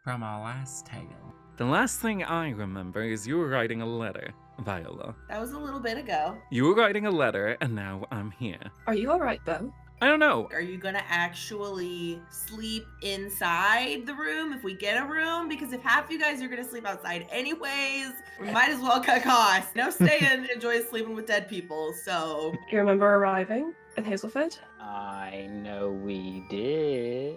from our last tale. The last thing I remember is you were writing a letter, Viola. That was a little bit ago. You were writing a letter, and now I'm here. Are you alright, Beau? I don't know. Are you gonna actually sleep inside the room if we get a room? Because if half you guys are gonna sleep outside anyways, we might as well cut costs. No Ste'yn enjoys sleeping with dead people, so. You remember arriving in Hazelford? I know we did,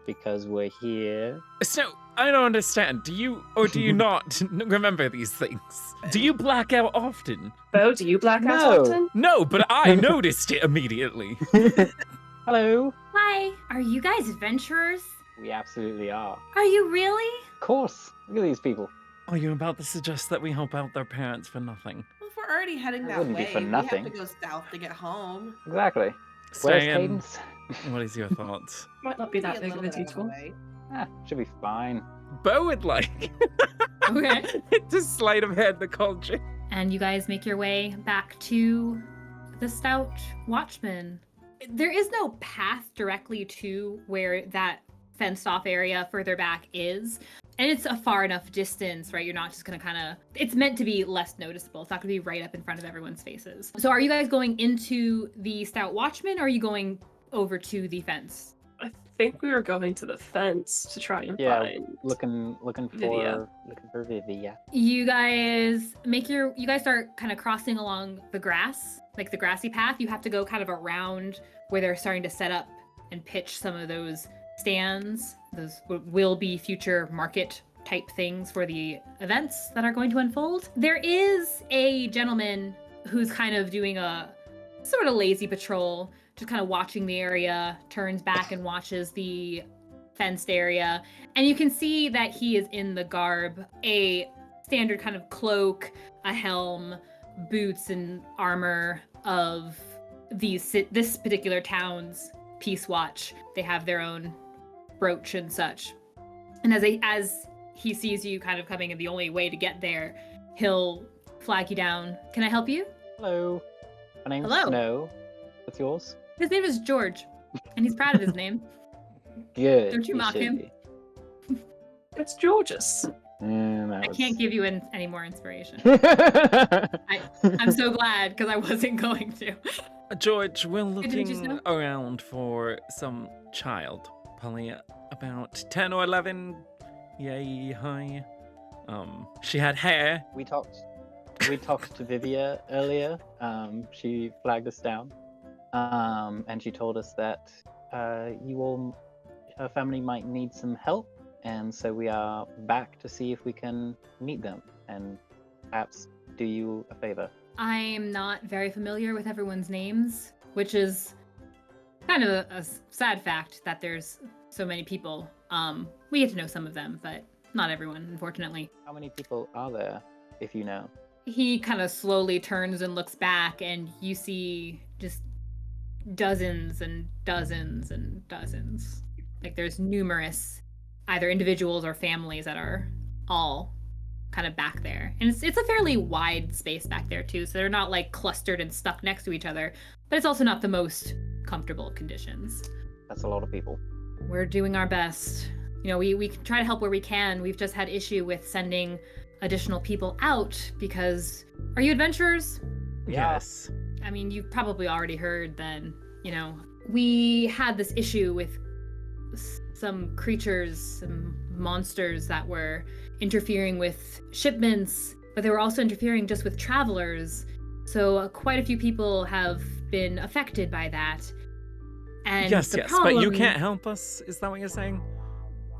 because we're here. So, I don't understand. Do you or do you not remember these things? Do you black out often? Beau, do you black out No. often? No, but I noticed it immediately. Hello. Hi, are you guys adventurers? We absolutely are. Are you really? Of course. Look at these people. Are you about to suggest that we help out their parents for nothing? Well, if we're already heading It that wouldn't be way, for we nothing. have to go south to get home. Exactly. Where's Ste'yn, Cadence? what is your thoughts? Might not be that Be big of a little bit out of the detour. way. Should be fine. Beau would like Okay. to sleight of hand the culture. And you guys make your way back to the Stout Watchman. There is no path directly to where that fenced off area further back is. And it's a far enough distance, right? You're not just gonna kind of, it's meant to be less noticeable. It's not gonna be right up in front of everyone's faces. So are you guys going into the Stout Watchman or are you going over to the fence? I think we were going to the fence to try and Yeah, find. looking Vivia. for Vivia. You guys start kind of crossing along the grass, like the grassy path. You have to go kind of around where they're starting to set up and pitch some of those stands. Those will be future market type things for the events that are going to unfold. There is a gentleman who's kind of doing a sort of lazy patrol, just kind of watching the area, turns back and watches the fenced area. And you can see that he is in the garb, a standard kind of cloak, a helm, boots and armor of this particular town's Peace Watch. They have their own brooch and such. And as he sees you kind of coming in, the only way to get there, he'll flag you down. Can I help you? Hello. My name's Hello. Snow. What's yours? His name is George, and he's proud of his name. Good. Don't you mock should him. be. It's George's. I can't give you any more inspiration. I'm so glad, because I wasn't going to. George, we're to meet you, looking Snow. around for some child. Probably about 10 or 11. Yay, hi. She had hair. We talked to Vivia earlier. She flagged us down. And she told us that her family might need some help, and so we are back to see if we can meet them and perhaps do you a favor. I'm not very familiar with everyone's names, which is kind of a sad fact that there's so many people. We get to know some of them, but not everyone, unfortunately. How many people are there, if you know? He kind of slowly turns and looks back, and you see just dozens and dozens and dozens. Like there's numerous either individuals or families that are all kind of back there. And it's a fairly wide space back there too, so they're not like clustered and stuck next to each other, but it's also not the most comfortable conditions. That's a lot of people. We're doing our best. You know, we try to help where we can. We've just had issue with sending additional people out because, are you adventurers? Yeah. Yes. I mean, you've probably already heard then, you know, we had this issue with some creatures, some monsters that were interfering with shipments, but they were also interfering just with travelers. So quite a few people have been affected by that. And yes, the but problem, you can't help us? Is that what you're saying?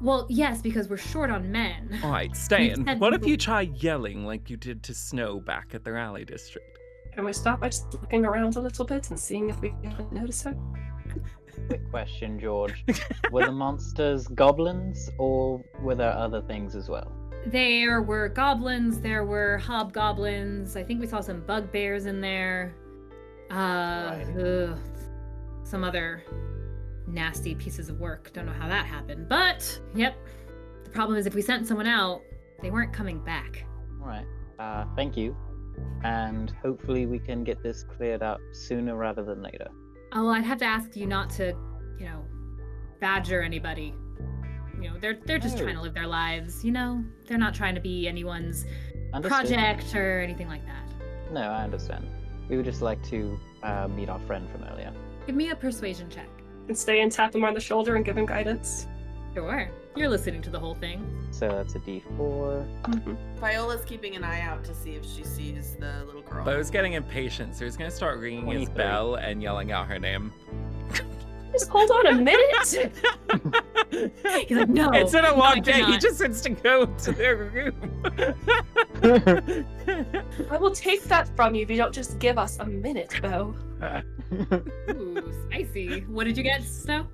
Well, yes, because we're short on men. Alright, We've Ste'yn, sent what if people- you try yelling like you did to Snow back at the rally district? Can we start by just looking around a little bit and seeing if we can notice her? Quick question, George. Were the monsters goblins, or were there other things as well? There were goblins, there were hobgoblins, I think we saw some bugbears in there. Some other nasty pieces of work. Don't know how that happened, but yep. The problem is if we sent someone out, they weren't coming back. Alright. Thank you. And hopefully we can get this cleared up sooner rather than later. Oh, well, I'd have to ask you not to, badger anybody. they're just trying to live their lives. They're not trying to be anyone's Understood. project or anything like that. No, I understand. We would just like to meet our friend from earlier. Give me a persuasion check. And stay and tap him on the shoulder and give him guidance. Sure. You're listening to the whole thing. So that's a D4. Viola's keeping an eye out to see if she sees the little girl. Beau's getting impatient, so he's gonna start ringing his 23. bell and yelling out her name. Just hold on a minute. He's like, no. It's in a long I day. He cannot." just wants to go to their room. I will take that from you if you don't just give us a minute, Beau. Ooh, spicy. What did you get, Snow?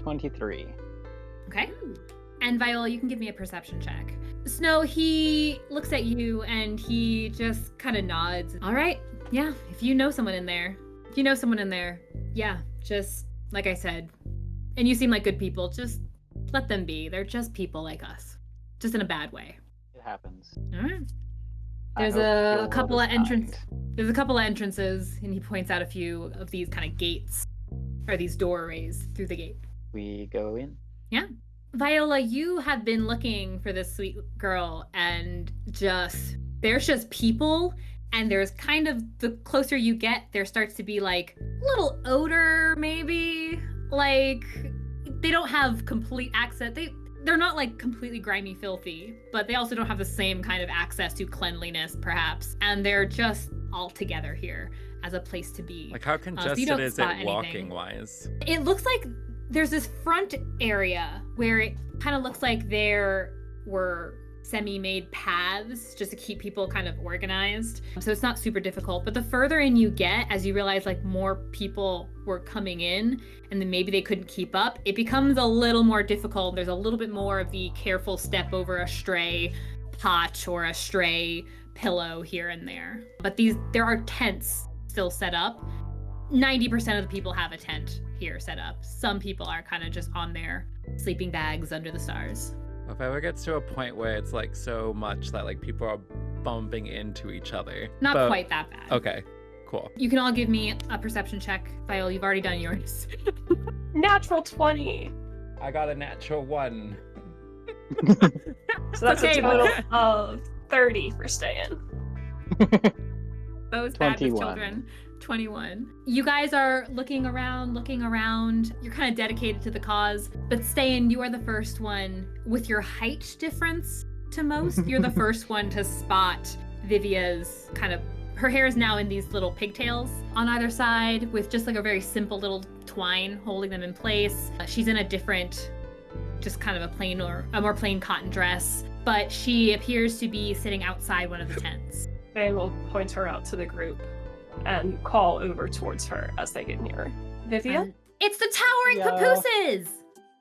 23. Okay. And Viola, you can give me a perception check. Snow, he looks at you and he just kind of nods. All right. Yeah. If you know someone in there, yeah, just like I said. And you seem like good people. Just let them be. They're just people like us. Just in a bad way. It happens. All right. I There's hope a your couple world of is entrance. kind. There's a couple of entrances, and he points out a few of these kind of gates, or these doorways through the gate. We go in. Yeah. Viola, you have been looking for this sweet girl, and there's just people, and there's kind of, the closer you get, there starts to be like a little odor, maybe. Like, they don't have complete access. They're not like completely grimy, filthy, but they also don't have the same kind of access to cleanliness, perhaps. And they're just all together here as a place to be. Like, how so you congested don't is spot it anything. walking-wise? It looks like there's this front area where it kind of looks like there were semi-made paths just to keep people kind of organized. So it's not super difficult, but the further in you get, as you realize like more people were coming in and then maybe they couldn't keep up, it becomes a little more difficult. There's a little bit more of the careful step over a stray pot or a stray pillow here and there. But there are tents still set up. 90% of the people have a tent here set up. Some people are kind of just on their sleeping bags under the stars. If it ever gets to a point where it's like so much that like people are bumping into each other. Not but- quite that bad. Okay, cool. You can all give me a perception check. Viola, you've already done yours. Natural 20. I got a natural 1. So that's Okay, a total of 30 for Ste'yn. Those bad with 21. children. 21. You guys are looking around. You're kind of dedicated to the cause. But Ste'yn, you are the first one with your height difference to most. You're the first one to spot Vivia's kind of, her hair is now in these little pigtails on either side with just like a very simple little twine holding them in place. She's in a different, just kind of a more plain cotton dress, but she appears to be sitting outside one of the tents. They will point her out to the group and call over towards her as they get nearer. Vivia? It's the towering Yeah. papooses!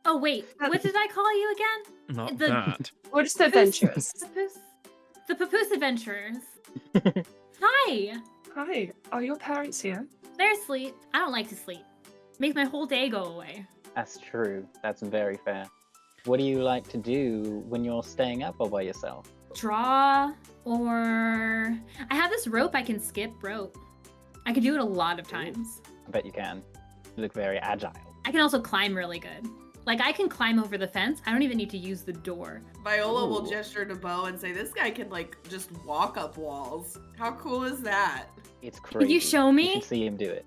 Oh wait, what did I call you again? Not The- that. We're just adventurous. The papoose adventurers. Hi! Hi, are your parents here? They're asleep. I don't like to sleep. Makes my whole day go away. That's true. That's very fair. What do you like to do when you're staying up all by yourself? Draw, or I have this rope I can skip rope. I can do it a lot of times. I bet you can. You look very agile. I can also climb really good. Like I can climb over the fence. I don't even need to use the door. Viola will Ooh. gesture to Beau and say, "This guy can like just walk up walls. How cool is that?" It's crazy. you show You me? should see him do it.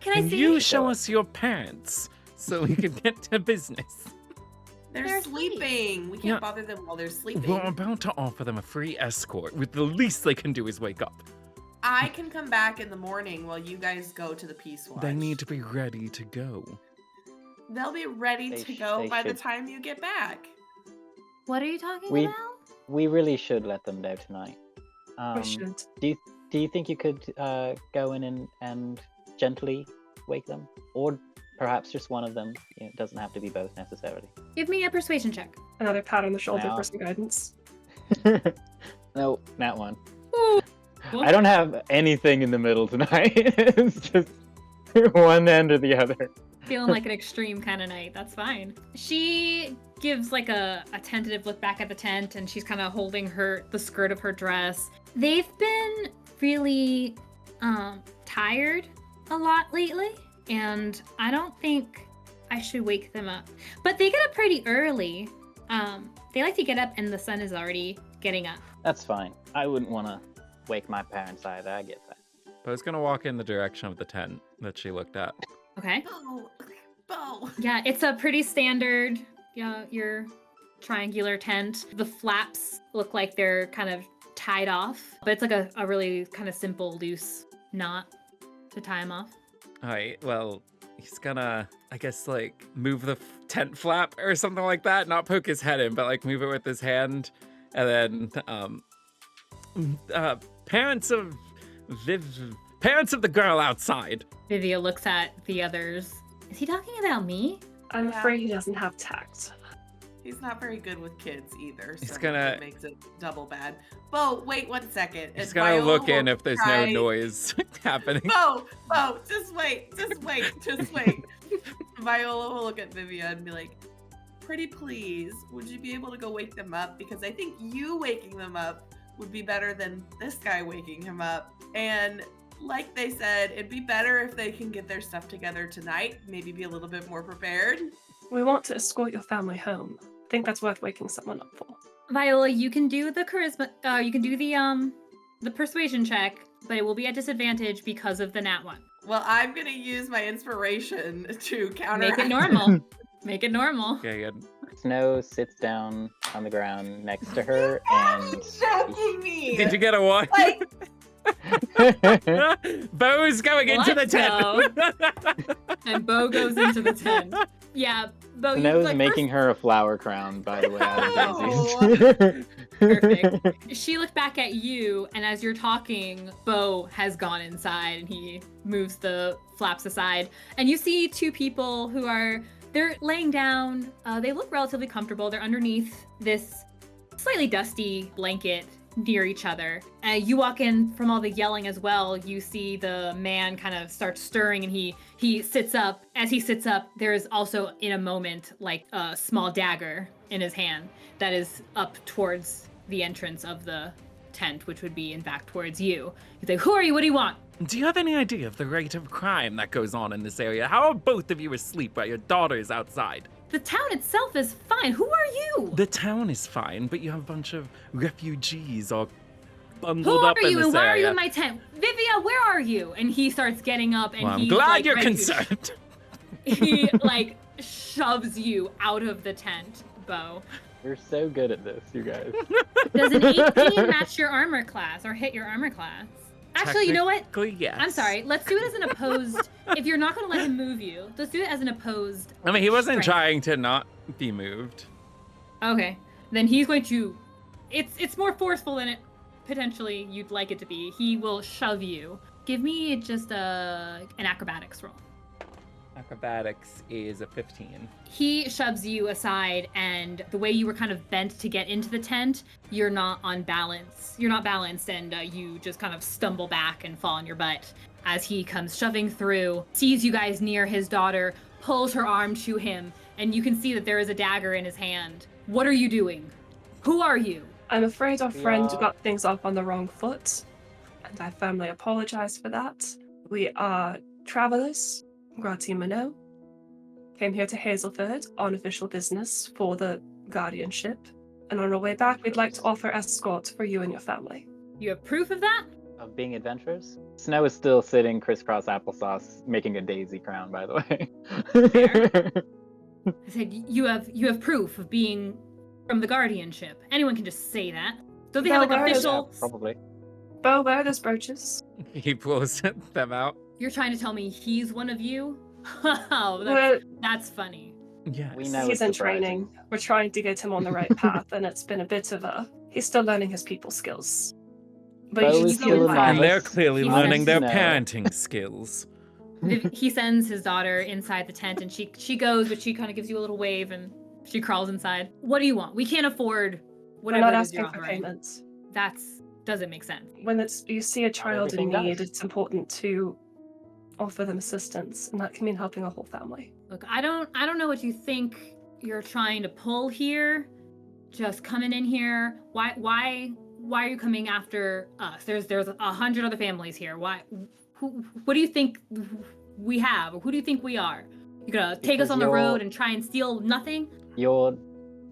Can Can I see? you show us your pants so we can get to business? They're sleeping. We can't Yeah. bother them while they're sleeping. We're about to offer them a free escort. With the least they can do is wake up. I can come back in the morning while you guys go to the Peace Watch. They need to be ready to go. They'll be ready They to sh- go they by the should. time you get back. What are you talking We- about? We really should let them know tonight. We should. Do you think you could go in and gently wake them? Or perhaps just one of them? You know, it doesn't have to be both necessarily. Give me a persuasion check. Another pat on the shoulder Wow. for some guidance. No, that one. Ooh. I don't have anything in the middle tonight. It's just one end or the other. Feeling like an extreme kind of night. That's fine. She gives like a tentative look back at the tent and she's kind of holding the skirt of her dress. They've been really tired a lot lately, and I don't think I should wake them up. But they get up pretty early. They like to get up and the sun is already getting up. That's fine. I wouldn't want to wake my parents either. I get that. Beau's gonna walk in the direction of the tent that she looked at. Okay. Beau. Yeah, it's a pretty standard, your triangular tent. The flaps look like they're kind of tied off, but it's like a really kind of simple, loose knot to tie them off. All right, well, he's gonna, I guess, like, move the tent flap or something like that. Not poke his head in, but, like, move it with his hand. And then, parents of the girl outside. Vivia looks at the others. Is he talking about me? I'm Yeah. afraid he doesn't have tact. He's not very good with kids either, so He's gonna- that makes it double bad. Beau, wait 1 second. He's and gonna Viola look in will if there's try- no noise happening. Beau, just wait. Viola will look at Vivia and be like, pretty please, would you be able to go wake them up? Because I think you waking them up would be better than this guy waking him up. And like they said, it'd be better if they can get their stuff together tonight, maybe be a little bit more prepared. We want to escort your family home. I think that's worth waking someone up for. Viola, you can do the charisma. You can do the persuasion check, but it will be at disadvantage because of the nat 1. Well, I'm gonna use my inspiration to counter. Make it normal. Make it normal. Okay, good. Snow sits down on the ground next to her and Joking me. Did you get a 1? Like, Beau's going into the Let's tent. And Beau goes into the tent. Yeah, Beau, you Snow's like making her a flower crown, by the way, out Oh. of daisies. Perfect. She looked back at you, and as you're talking, Beau has gone inside, and he moves the flaps aside. And you see 2 people who they're laying down. They look relatively comfortable. They're underneath this slightly dusty blanket near each other. You walk in from all the yelling as well. You see the man kind of start stirring, and he sits up. As he sits up, there is also in a moment like a small dagger in his hand that is up towards the entrance of the tent, which would be in fact towards you. He's like, "Who are you? What do you want?" Do you have any idea of the rate of crime that goes on in this area? How are both of you asleep while your daughter's outside? The town itself is fine. Who are you? The town is fine, but you have a bunch of refugees all Who bundled are up in you this and why are you area. in my tent? Vivia, where are you? And he starts getting up and Well, I'm he's glad like, you're ready to concerned. he like shoves you out of the tent, Beau. We're so good at this, you guys. Does an 18 match your armor class or hit your armor class? Actually, you know what? Technically, yes. I'm sorry. Let's do it as an opposed. If you're not going to let him move you, let's do it as an opposed. I mean, he wasn't strength. trying to not be moved. Okay, then he's going to. It's more forceful than it potentially you'd like it to be. He will shove you. Give me just an acrobatics roll. Acrobatics is a 15. He shoves you aside, and the way you were kind of bent to get into the tent, you're not on balance. You're not balanced, and you just kind of stumble back and fall on your butt as he comes shoving through, sees you guys near his daughter, pulls her arm to him, and you can see that there is a dagger in his hand. What are you doing? Who are you? I'm afraid our friend Yeah. got things off on the wrong foot, and I firmly apologize for that. We are travelers, Gratia Minot. Came here to Hazelford on official business for the guardianship, and on our way back, we'd like to offer escort for you and your family. You have proof of that? Of being adventurous? Snow is still sitting crisscross applesauce, making a daisy crown, by the way. I said, you have proof of being from the guardianship. Anyone can just say that. Don't they have like No, there is- official? Probably. Beau, where are those brooches? He pulls them out. You're trying to tell me he's one of you? Oh, We're- that's funny. Yes. We know He's in it's surprising. training. We're trying to get him on the right path, and it's been a bit of a... He's still learning his people skills. But Beau you should is see still him a And novice. they're clearly He learning their says no. parenting skills. He sends his daughter inside the tent, and she goes, but she kind of gives you a little wave, and she crawls inside. What do you want? We can't afford We're whatever not it is you're asking for offering. payments. That's doesn't make sense. When you see a child in everything need, does. it's important to offer them assistance, and that can mean helping a whole family. Look, I don't know what you think you're trying to pull here. Just coming in here. Why are you coming after us? There's 100 other families here. What do you think we have? Or who do you think we are? You're gonna take us Because on the you're- road and try and steal nothing? You're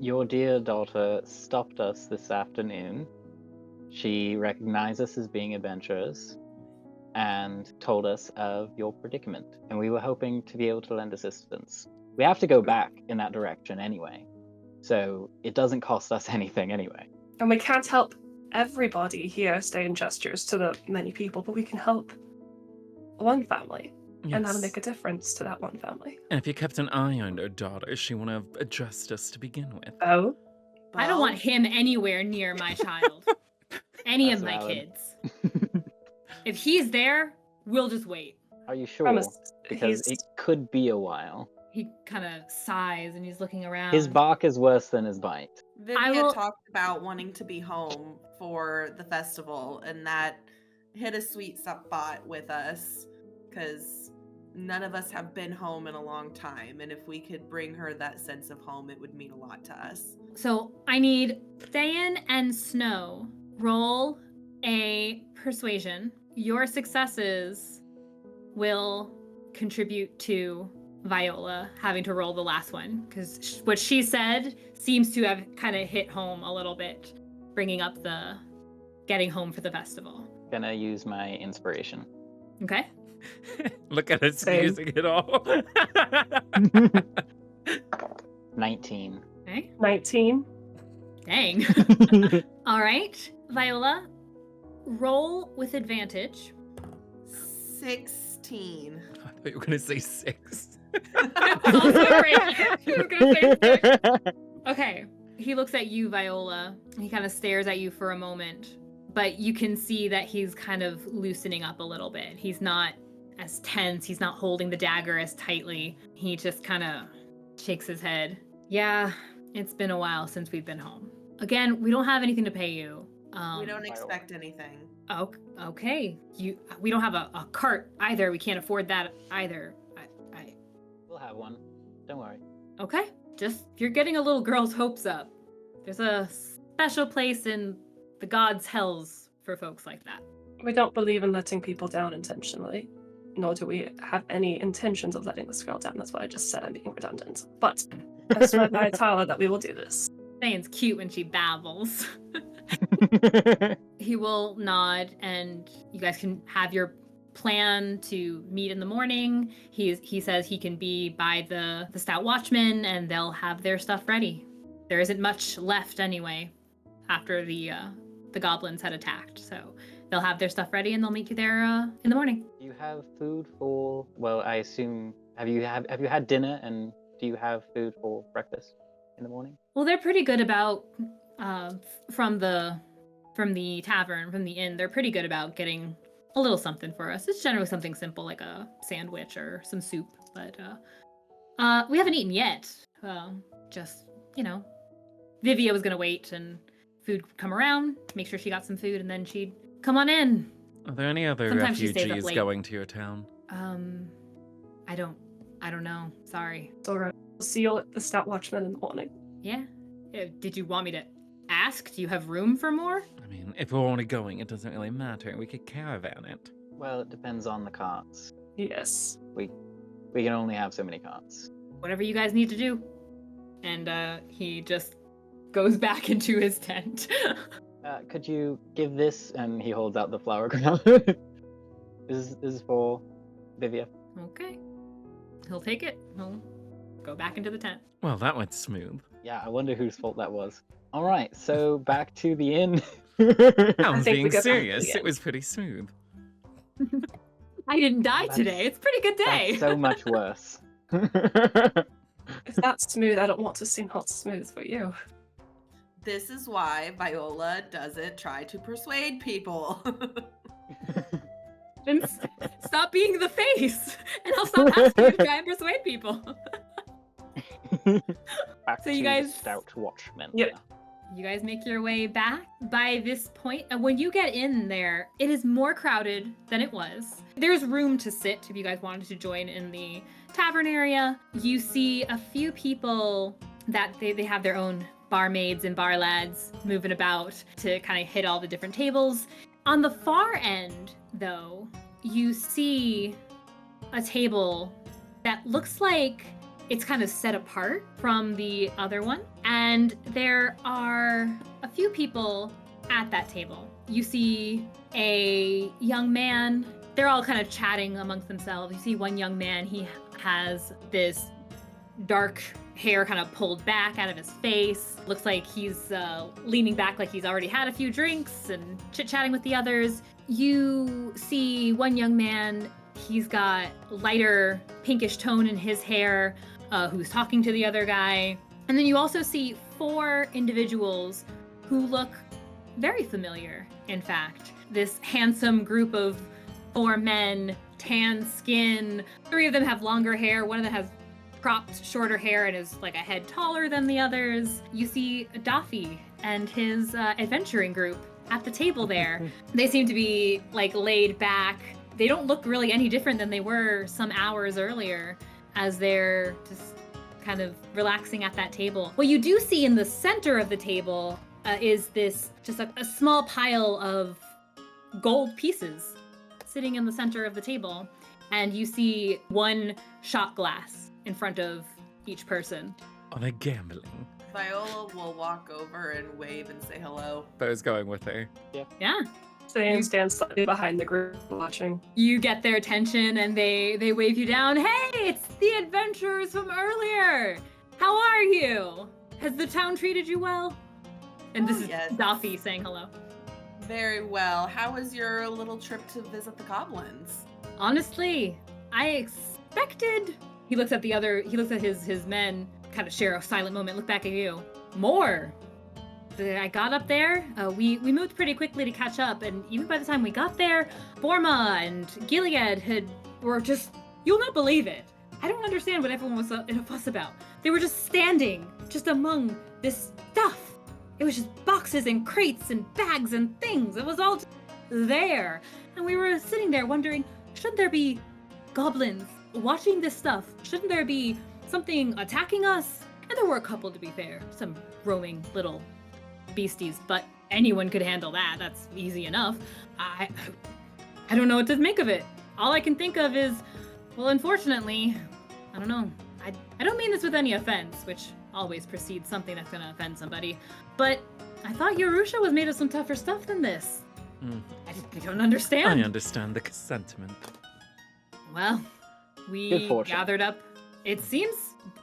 Your dear daughter stopped us this afternoon. She recognized us as being adventurers and told us of your predicament, and we were hoping to be able to lend assistance. We have to go back in that direction anyway, so it doesn't cost us anything anyway. And we can't help everybody here Ste'yn gestures to the many people, but we can help one family. And that'll make a difference to that one family. And if you kept an eye on her daughter, she wouldn't have addressed us to begin with. Oh? I don't want him anywhere near my child. Any That's of my valid. kids. If he's there, we'll just wait. Are you sure? Promise. Because it could be a while. He kind of sighs and he's looking around. His bark is worse than his bite. Vivian talked about wanting to be home for the festival, and that hit a sweet spot with us, because none of us have been home in a long time, and if we could bring her that sense of home, it would mean a lot to us. So I need Ste'yn and Snow roll a persuasion. Your successes will contribute to Viola having to roll the last one, because what she said seems to have kind of hit home a little bit, bringing up the getting home for the festival. Gonna use my inspiration. Okay. Look at us Same. using it all. 19. Okay. 19. Dang. All right, Viola, roll with advantage. 16. I thought you were going to say 6. Oh, sorry. You were gonna say six. Okay. He looks at you, Viola. He kind of stares at you for a moment, but you can see that he's kind of loosening up a little bit. He's not as tense. He's not holding the dagger as tightly. He just kind of shakes his head. Yeah, it's been a while since we've been home. Again, we don't have anything to pay you. We don't expect anything. Oh, okay. We don't have a cart either. We can't afford that either. We'll have one. Don't worry. Okay. Just, you're getting a little girl's hopes up. There's a special place in the gods' hells for folks like that. We don't believe in letting people down intentionally, nor do we have any intentions of letting this girl down. That's what I just said. I'm being redundant. But I swear by Tyler that we will do this. Ste'yn's cute when she babbles. He will nod, and you guys can have your plan to meet in the morning. He says he can be by the Stout Watchman, and they'll have their stuff ready. There isn't much left anyway after the goblins had attacked, so they'll have their stuff ready and they'll meet you there in the morning. Do you have food for? Well, I assume have you had dinner, and do you have food for breakfast in the morning? Well, they're pretty good about from the tavern, from the inn. They're pretty good about getting a little something for us. It's generally something simple like a sandwich or some soup, but we haven't eaten yet. Just, Vivia was gonna wait and food would come around, make sure she got some food, and then she'd come on in. Are there any other Sometimes she stays up refugees late. going to your town? I don't know. Sorry. It's alright. We'll see you at the Stout Watchman in the morning. Yeah? Did you want me to ask? Do you have room for more? I mean, if we're only going, it doesn't really matter. We could caravan it. Well, it depends on the carts. Yes. We can only have so many carts. Whatever you guys need to do. And he just goes back into his tent. Could you give this? And he holds out the flower crown. This is for Vivia. Okay. He'll take it. He'll go back into the tent. Well, that went smooth. Yeah, I wonder whose fault that was. All right, so back to the inn. I was think we being go back to serious. the It end. was pretty smooth. I didn't die That's- today. It's a pretty good day. That's so much worse. If that's smooth, I don't want to seem not smooth for you. This is why Viola doesn't try to persuade people. Then stop being the face, and I'll stop asking you to try and persuade people. Back So to you guys- the Stout Watchman. Yep. You guys make your way back. By this point, and when you get in there, it is more crowded than it was. There's room to sit if you guys wanted to join in the tavern area. You see a few people that they have their own barmaids and bar lads moving about to kind of hit all the different tables. On the far end, though, you see a table that looks like It's kind of set apart from the other one. And there are a few people at that table. You see a young man. They're all kind of chatting amongst themselves. You see one young man, he has this dark hair kind of pulled back out of his face. Looks like he's leaning back like he's already had a few drinks and chit-chatting with the others. You see one young man, he's got lighter pinkish tone in his hair, who's talking to the other guy. And then you also see 4 individuals who look very familiar, in fact. This handsome group of 4 men, tan skin. 3 of them have longer hair. One of them has cropped, shorter hair and is like a head taller than the others. You see Daffy and his adventuring group at the table there. They seem to be like laid back. They don't look really any different than they were some hours earlier as they're just kind of relaxing at that table. What you do see in the center of the table is this just a small pile of gold pieces sitting in the center of the table. And you see 1 shot glass in front of each person. On a gambling. Viola will walk over and wave and say hello. Beau's going with her. Yeah. Ste'yn stands slightly behind the group watching. You get their attention and they wave you down. Hey, it's the adventurers from earlier. How are you? Has the town treated you well? And this is yes. Daffy saying hello. Very well. How was your little trip to visit the goblins? Honestly, I expected... He looks at his men, kind of share a silent moment, look back at you. More. I got up there, we moved pretty quickly to catch up, and even by the time we got there, Borma and Gilead were just, you'll not believe it. I don't understand what everyone was in a fuss about. They were just standing, just among this stuff. It was just boxes and crates and bags and things. It was all just there. And we were sitting there wondering, should there be goblins watching this stuff? Shouldn't there be something attacking us? And there were a couple, to be fair, some roaming little beasties, but anyone could handle that. That's easy enough. I don't know what to make of it. All I can think of is, well, unfortunately, I don't know. I don't mean this with any offense, which always precedes something that's gonna offend somebody, but I thought Yarusha was made of some tougher stuff than this. I don't understand. I understand the sentiment. Well, we gathered up, it seems,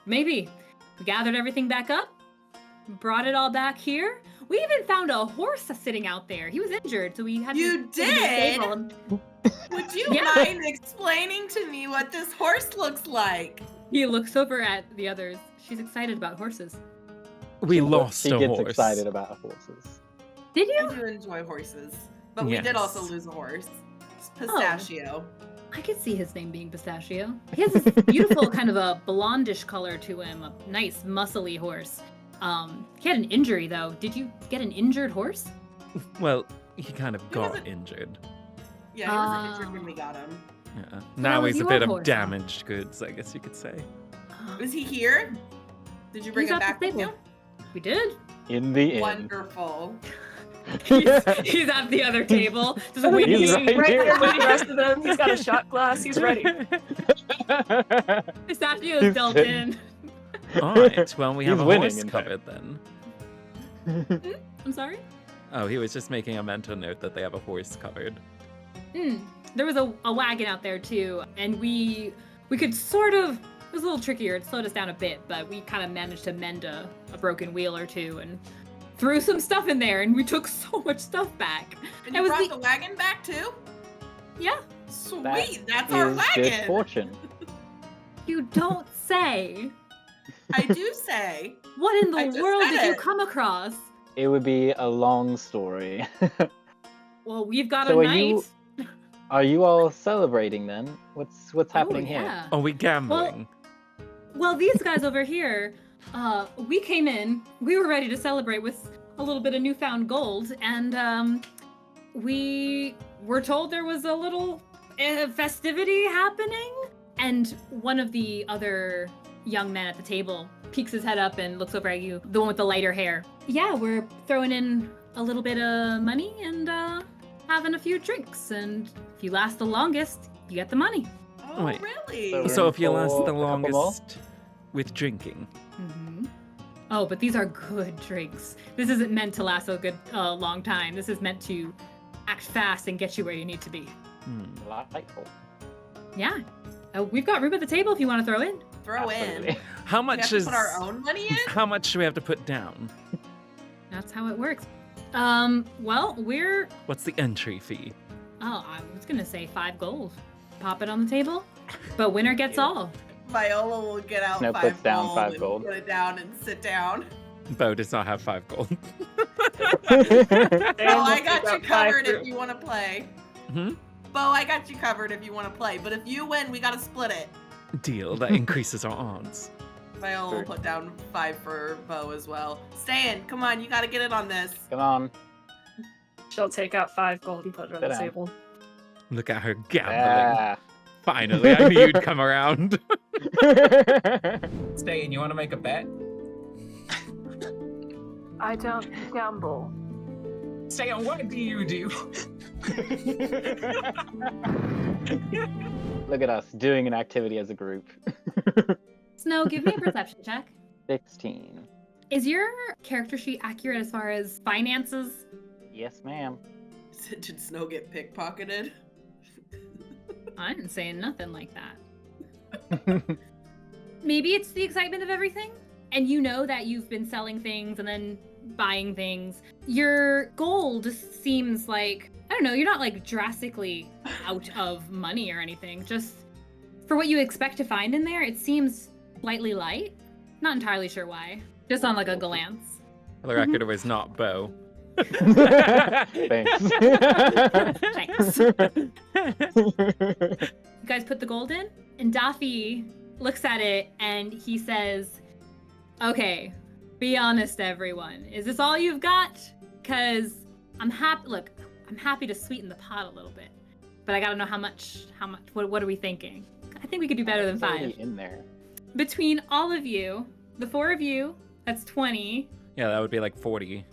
maybe. We gathered everything back up, brought it all back here. We even found a horse sitting out there. He was injured, so we had to... You did? Would you mind explaining to me what this horse looks like? He looks over at the others. She's excited about horses. We lost a horse. She gets excited about horses. Did you? I do enjoy horses, but we did also lose a horse. It's Pistachio. I could see his name being Pistachio. He has this beautiful kind of a blondish color to him, a nice muscly horse. He had an injury though. Did you get an injured horse? Well, he kind of got injured. Yeah, he was injured when we got him. Yeah. Now he's a bit of damaged goods, I guess you could say. Was he here? Did you bring him back with you? We did. In the inn. Wonderful. He's at the other table, just waiting. He's right there with the rest of them. He's got a shot glass. He's ready. Pistachio's dealt in. All right. Well, we have a horse covered then. I'm sorry? Oh, he was just making a mental note that they have a horse covered. There was a wagon out there too, and we could sort of, it was a little trickier, it slowed us down a bit, but we kind of managed to mend a broken wheel or two and threw some stuff in there, and we took so much stuff back. And you brought the wagon back too? Yeah. Sweet, that's our wagon. Good fortune. You don't say. I do say. What in the world did you come across? It would be a long story. Well, we've got a night. Are you all celebrating then? What's happening here? Are we gambling? Well, these guys over here, we came in, we were ready to celebrate with a little bit of newfound gold, and we were told there was a little festivity happening, and one of the other young men at the table peeks his head up and looks over at you, the one with the lighter hair. Yeah, we're throwing in a little bit of money and having a few drinks, and if you last the longest, you get the money. Oh, really? So if you last the longest, with drinking. Mm-hmm. Oh, but these are good drinks. This isn't meant to last a good long time. This is meant to act fast and get you where you need to be. Delightful. Yeah. We've got room at the table if you want to throw in. Throw Absolutely. in. How We much have to is put our own money in? How much do we have to put down? That's how it works. Well, we're... What's the entry fee? Oh, I was going to say 5 gold. Pop it on the table. But winner gets all. Viola will get out Snow 5 puts down gold 5 and gold. put it down and sit down. Beau does not have 5 gold. Oh, I got you covered if you want to play. Hmm? Beau, I got you covered if you want to play. But if you win, we got to split it. Deal. That increases our odds. Viola will put down 5 for Beau as well. Ste'yn, come on, you got to get in on this. Come on. She'll take out 5 gold and put it on Sit the down. table. Look at her gambling. Yeah. Finally, I knew you'd come around. Ste'yn, you want to make a bet? I don't gamble. Ste'yn, what do you do? Look at us doing an activity as a group. Snow, give me a perception check. 16. Is your character sheet accurate as far as finances? Yes, ma'am. Did Snow get pickpocketed? I didn't say nothing like that. Maybe it's the excitement of everything, and you know that you've been selling things and then buying things. Your goal just seems like, I don't know, you're not like drastically out of money or anything. Just for what you expect to find in there, it seems slightly light. Not entirely sure why. Just on like a glance. For the record, it was not Beau. Thanks. Thanks. You guys put the gold in, and Daffy looks at it and he says, "Okay, be honest, everyone. Is this all you've got? Cause I'm happy. Look, I'm happy to sweeten the pot a little bit, but I gotta know how much. What are we thinking? I think we could do better than It's already 5. in there. Between all of you, the 4 of you, that's 20. Yeah, that would be like 40.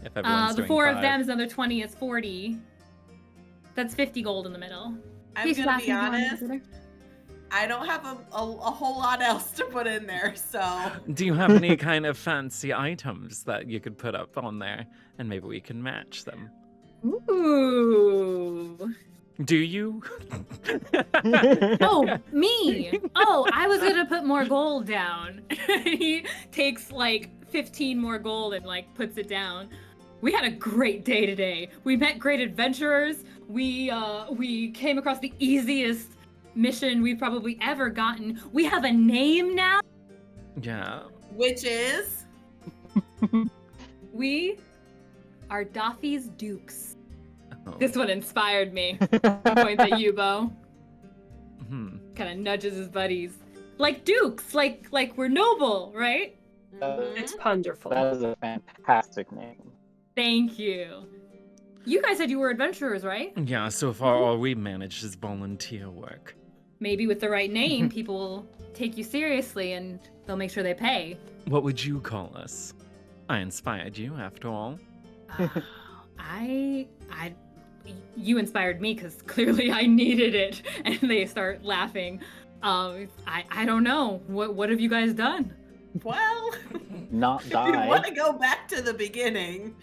If everyone's The doing 4 of 5. them is another 20. Is 40. That's 50 gold in the middle. I'm Please going pass to be me one, honest. Jupiter. I don't have a whole lot else to put in there, so. Do you have any kind of fancy items that you could put up on there, and maybe we can match them? Ooh. Do you? Oh, me. Oh, I was gonna put more gold down. He takes like 15 more gold and like puts it down. We had a great day today. We met great adventurers. We came across the easiest mission we've probably ever gotten. We have a name now. Yeah. Which is? We are Daffy's Dukes. Oh. This one inspired me. Points at you, Beau. Hmm. Kind of nudges his buddies. Like dukes, like we're noble, right? It's wonderful. That is a fantastic name. Thank you. You guys said you were adventurers, right? Yeah, so far all we managed is volunteer work. Maybe with the right name, people will take you seriously and they'll make sure they pay. What would you call us? I inspired you, after all. You inspired me because clearly I needed it. And they start laughing. I don't know. What have you guys done? Well, Not if you want to die. go back to the beginning.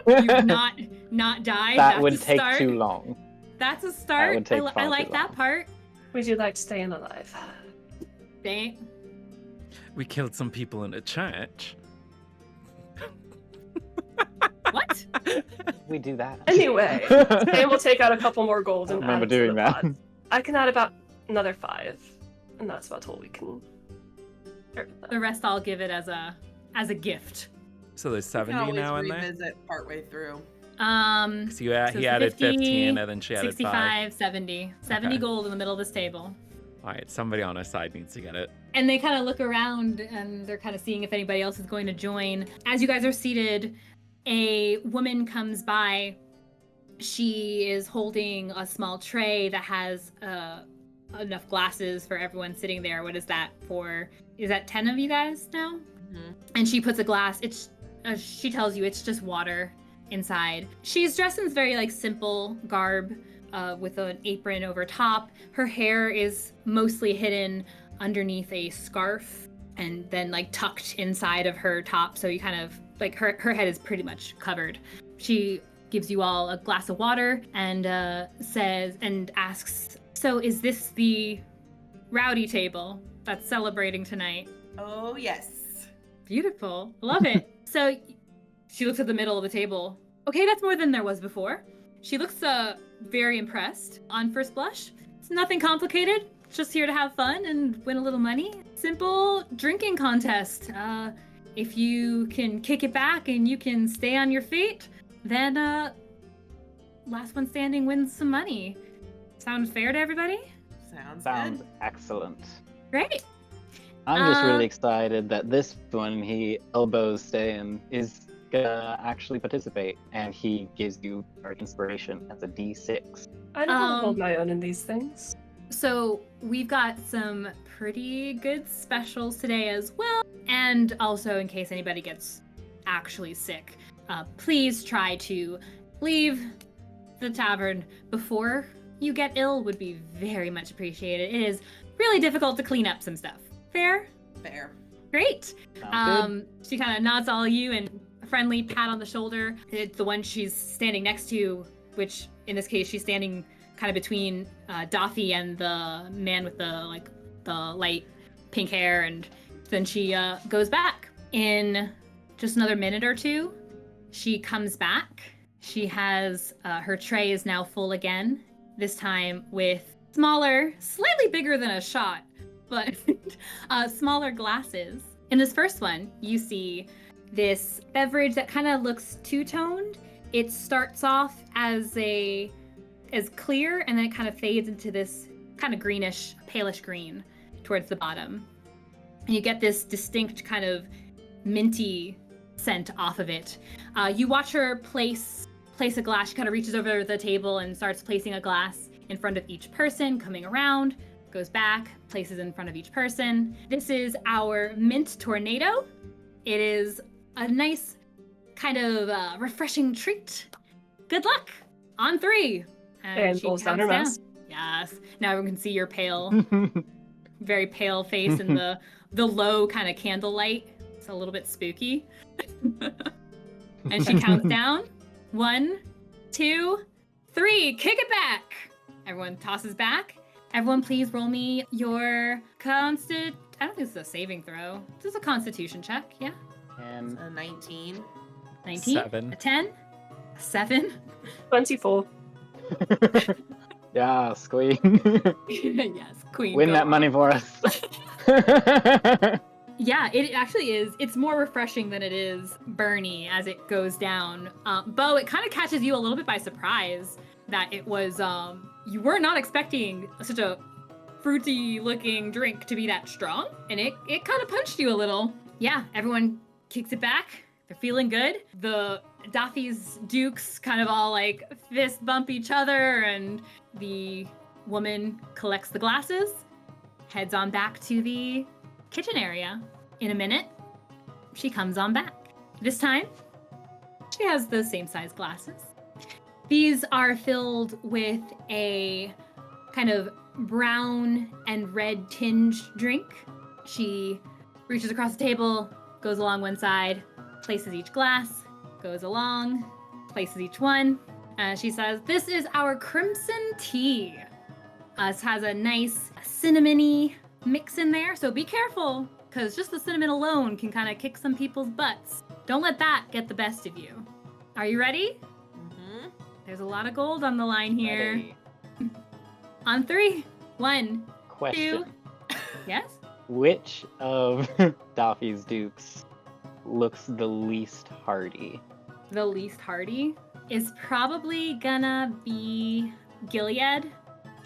You've not died. That That's would a take start. too long. That's a start. would take I far like too that long. part. We do like staying alive. Thank. We killed some people in a church. What? We do that. Anyway, and we'll take out a couple more gold and I remember add it to doing the that. pot. I can add about another 5, and that's about all we can. The rest I'll give it as a gift. So there's You 70 can always now in there? revisit partway through. So So he it's added 50, 15, and then she added 5. 65, 70. 70 Okay. gold in the middle of this table. All right, somebody on our side needs to get it. And they kind of look around and they're kind of seeing if anybody else is going to join. As you guys are seated, a woman comes by. She is holding a small tray that has enough glasses for everyone sitting there. What is that for? Is that 10 of you guys now? Mm-hmm. And she puts a glass. She tells you it's just water inside. She's dressed in very like simple garb with an apron over top. Her hair is mostly hidden underneath a scarf and then like tucked inside of her top, so you kind of like her head is pretty much covered. She gives you all a glass of water and asks, "So is this the rowdy table that's celebrating tonight?" Oh, yes. Beautiful. Love it. So she looks at the middle of the table. Okay, that's more than there was before. She looks very impressed on first blush. It's nothing complicated. Just here to have fun and win a little money. Simple drinking contest. If you can kick it back and you can stay on your feet, then last one standing wins some money. Sound fair to everybody? Sounds Good. excellent. Great. I'm just really excited that this one he elbows Ste'yn is gonna actually participate, and he gives you inspiration as a D6. I know how to hold my own in these things. So we've got some pretty good specials today as well. And also, in case anybody gets actually sick, please try to leave the tavern before you get ill. Would be very much appreciated. It is really difficult to clean up some stuff. Fair? Fair. Great. Sounds good. She kind of nods all of you and a friendly pat on the shoulder. It's the one she's standing next to, which in this case she's standing kind of between Daffy and the man with the light pink hair, and then she goes back. In just another minute or two, she comes back. She has her tray is now full again, this time with smaller, slightly bigger than a shot, but smaller glasses. In this first one, you see this beverage that kind of looks two-toned. It starts off as clear, and then it kind of fades into this kind of greenish, palish green towards the bottom. And you get this distinct kind of minty scent off of it. You watch her place a glass. She kind of reaches over the table and starts placing a glass in front of each person, coming around, goes back, places in front of each person. This is our mint tornado. It is a nice kind of refreshing treat. Good luck. On 3. And she pulls down her counts mask. Yes. Now everyone can see your pale, very pale face in the low kind of candlelight. It's a little bit spooky. And she counts down. 1, 2, 3. Kick it back. Everyone tosses back. Everyone, please roll me your I don't think this is a saving throw. This is a Constitution check. Yeah. And A 19. 19. 7. A 10. A 7. 24. yes, queen. Yes, queen. Win go that on. money for us. Yeah, it actually is. It's more refreshing than it is burny as it goes down. Beau, it kind of catches you a little bit by surprise that it was, you were not expecting such a fruity looking drink to be that strong. And it kind of punched you a little. Yeah, everyone kicks it back. They're feeling good. The Daffy's dukes kind of all like fist bump each other, and the woman collects the glasses, heads on back to the kitchen area. In a minute, she comes on back. This time, she has the same size glasses. These are filled with a kind of brown and red tinged drink. She reaches across the table, goes along one side, places each glass, goes along, places each one. She says, "This is our crimson tea. This has a nice cinnamony mix in there, so be careful, because just the cinnamon alone can kind of kick some people's butts. Don't let that get the best of you. Are you ready? Mm-hmm. There's a lot of gold on the line here. Ready. On 3. 1, Question. 2. Yes? Which of Daffy's dukes looks the least hardy? The least hardy is probably gonna be Gilead.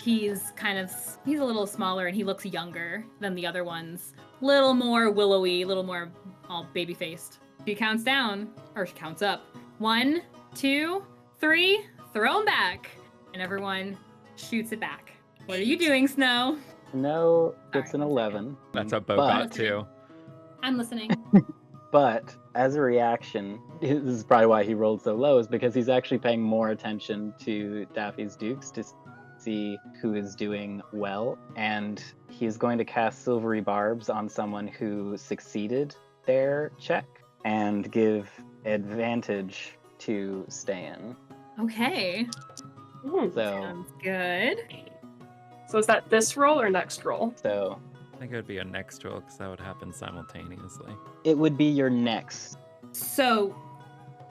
He's a little smaller and he looks younger than the other ones. Little more willowy, little more all baby-faced. She counts down, or she counts up. 1, 2, 3, throw him back. And everyone shoots it back. What are you doing, Snow? No, it's All an right, 11. That's a Beau But- got too. I'm listening. But as a reaction, this is probably why he rolled so low, is because he's actually paying more attention to Daffy's dukes to see who is doing well, and he is going to cast Silvery Barbs on someone who succeeded their check and give advantage to Ste'yn. Okay. Hmm. So, Sounds good. So is that this roll or next roll? so I think it would be a next roll because that would happen simultaneously. it would be your next. So,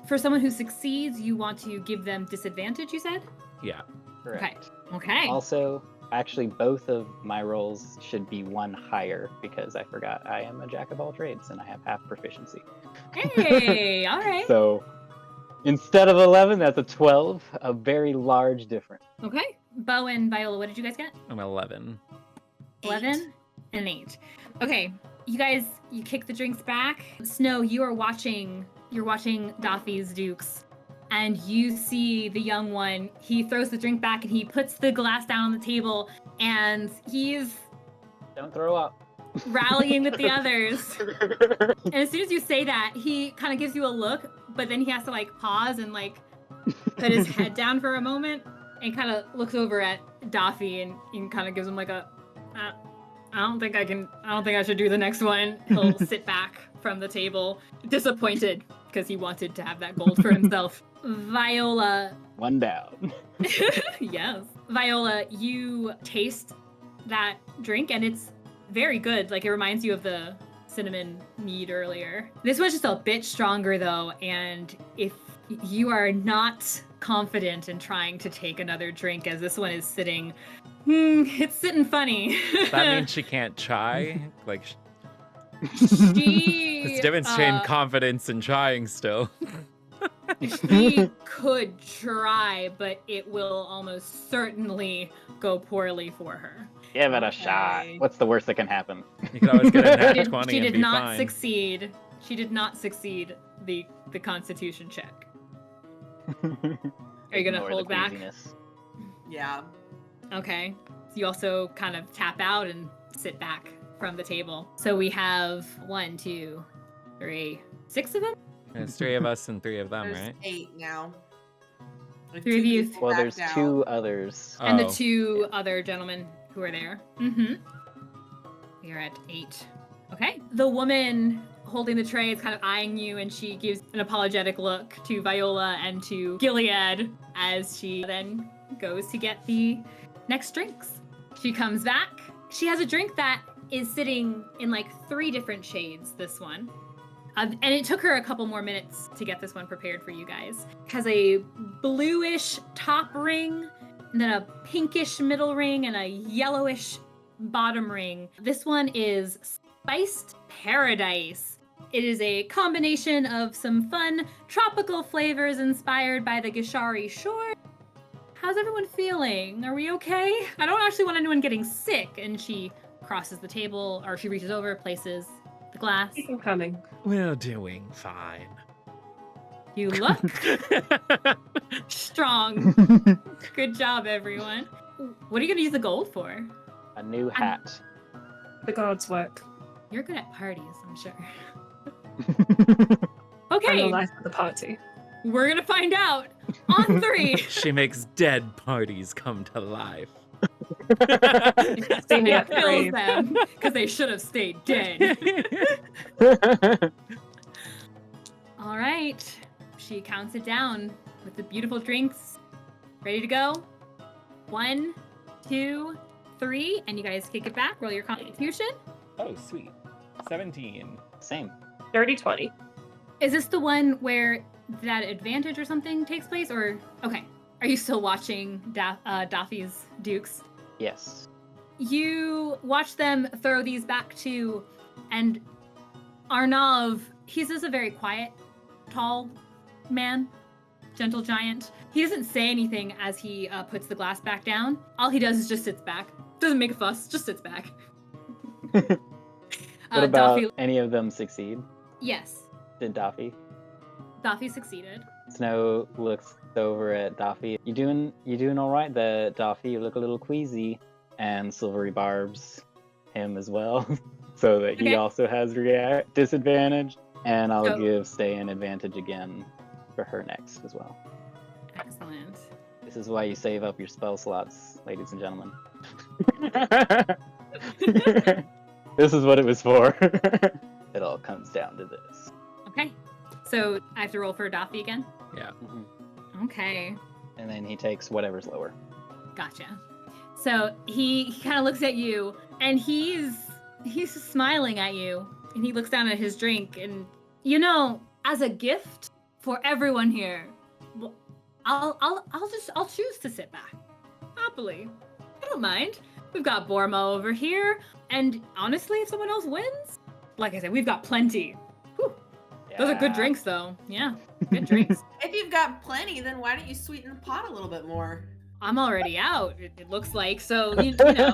for someone who succeeds, you want to give them disadvantage, you said? Yeah. Correct. Okay. Also, actually, both of my rolls should be one higher because I forgot I am a jack of all trades and I have half proficiency. Hey, all right. So instead of 11, that's a 12, a very large difference. Okay. Beau and Viola, what did you guys get? I'm 11. 11 and 8. Okay. You guys, you kick the drinks back. Snow, you're watching Daffy's Dukes, and you see the young one. He throws the drink back and he puts the glass down on the table, and he's Don't throw up. rallying with the others. And as soon as you say that, he kind of gives you a look, but then he has to like pause and like put his head down for a moment and kind of looks over at Daffy and kind of gives him like a, I don't think I should do the next one. He'll sit back from the table, disappointed because he wanted to have that gold for himself. Viola. One down. Yes. Viola, you taste that drink and it's very good. Like, it reminds you of the cinnamon mead earlier. This one's just a bit stronger though, and if you are not confident in trying to take another drink as this one is sitting, it's sitting funny. That means she can't try? Like, she it's demonstrating confidence in trying still. she could try, but it will almost certainly go poorly for her. Give it a shot. Okay. What's the worst that can happen? You can always get a nat 20 She and did be not fine. succeed. She did not succeed the Constitution check. Are you gonna Ignore the hold back? queasiness. Yeah. Okay. So you also kind of tap out and sit back from the table. So we have 1, 2, 3, 6 of them? There's 3 of us and 3 of them, There's right? 8 now. With 3 of 2 you. people Well, back there's down. 2 others. And the Oh. 2 other gentlemen who are there. Mm-hmm. You're at 8. Okay. The woman holding the tray is kind of eyeing you, and she gives an apologetic look to Viola and to Gilead as she then goes to get the next drinks. She comes back. She has a drink that is sitting in like 3 different shades, this one. And it took her a couple more minutes to get this one prepared for you guys. It has a bluish top ring, and then a pinkish middle ring, and a yellowish bottom ring. This one is Spiced Paradise. It is a combination of some fun tropical flavors inspired by the Gishari shore. How's everyone feeling? Are we okay? I don't actually want anyone getting sick. And she crosses the table, or she reaches over, places the glass. Keep them coming. We're doing fine. You look strong. Good job, everyone. What are you going to use the gold for? A new hat. The gods work. You're good at parties, I'm sure. I'm the Okay, life of the party. we're going to find out on 3. She makes dead parties come to life. See me It at kills 3. them because they should have stayed dead. All right. She counts it down with the beautiful drinks. Ready to go? 1, 2, 3. And you guys kick it back. Roll your constitution. Oh, sweet. 17. Same. Dirty 20. Is this the one where that advantage or something takes place? Or, okay. Are you still watching Daffy's Dukes? Yes. You watch them throw these back too, and Arnav, he's just a very quiet, tall man, gentle giant. He doesn't say anything as he puts the glass back down. All he does is just sits back. Doesn't make a fuss, just sits back. What about Daffy, any of them succeed? yes, Did Daffy? Daffy succeeded. Snow looks over at Daffy. You doing all right there, Daffy? You look a little queasy. And Silvery Barbs him as well, so that he Okay. also has disadvantage. And I'll Oh. give Ste'yn advantage again for her next as well. Excellent. This is why you save up your spell slots, ladies and gentlemen. This is what it was for. It all comes down to this. Okay. So I have to roll for Daffy again? Yeah. Mhm. Okay. And then he takes whatever's lower. Gotcha. So he kind of looks at you, and he's smiling at you, and he looks down at his drink, and as a gift for everyone here, well, I'll choose to sit back happily. I don't mind. We've got Borma over here, and honestly, if someone else wins, like I said, we've got plenty. Whew. Those are good drinks, though. Yeah, good drinks. If you've got plenty, then why don't you sweeten the pot a little bit more? I'm already out, it looks like, so, you know,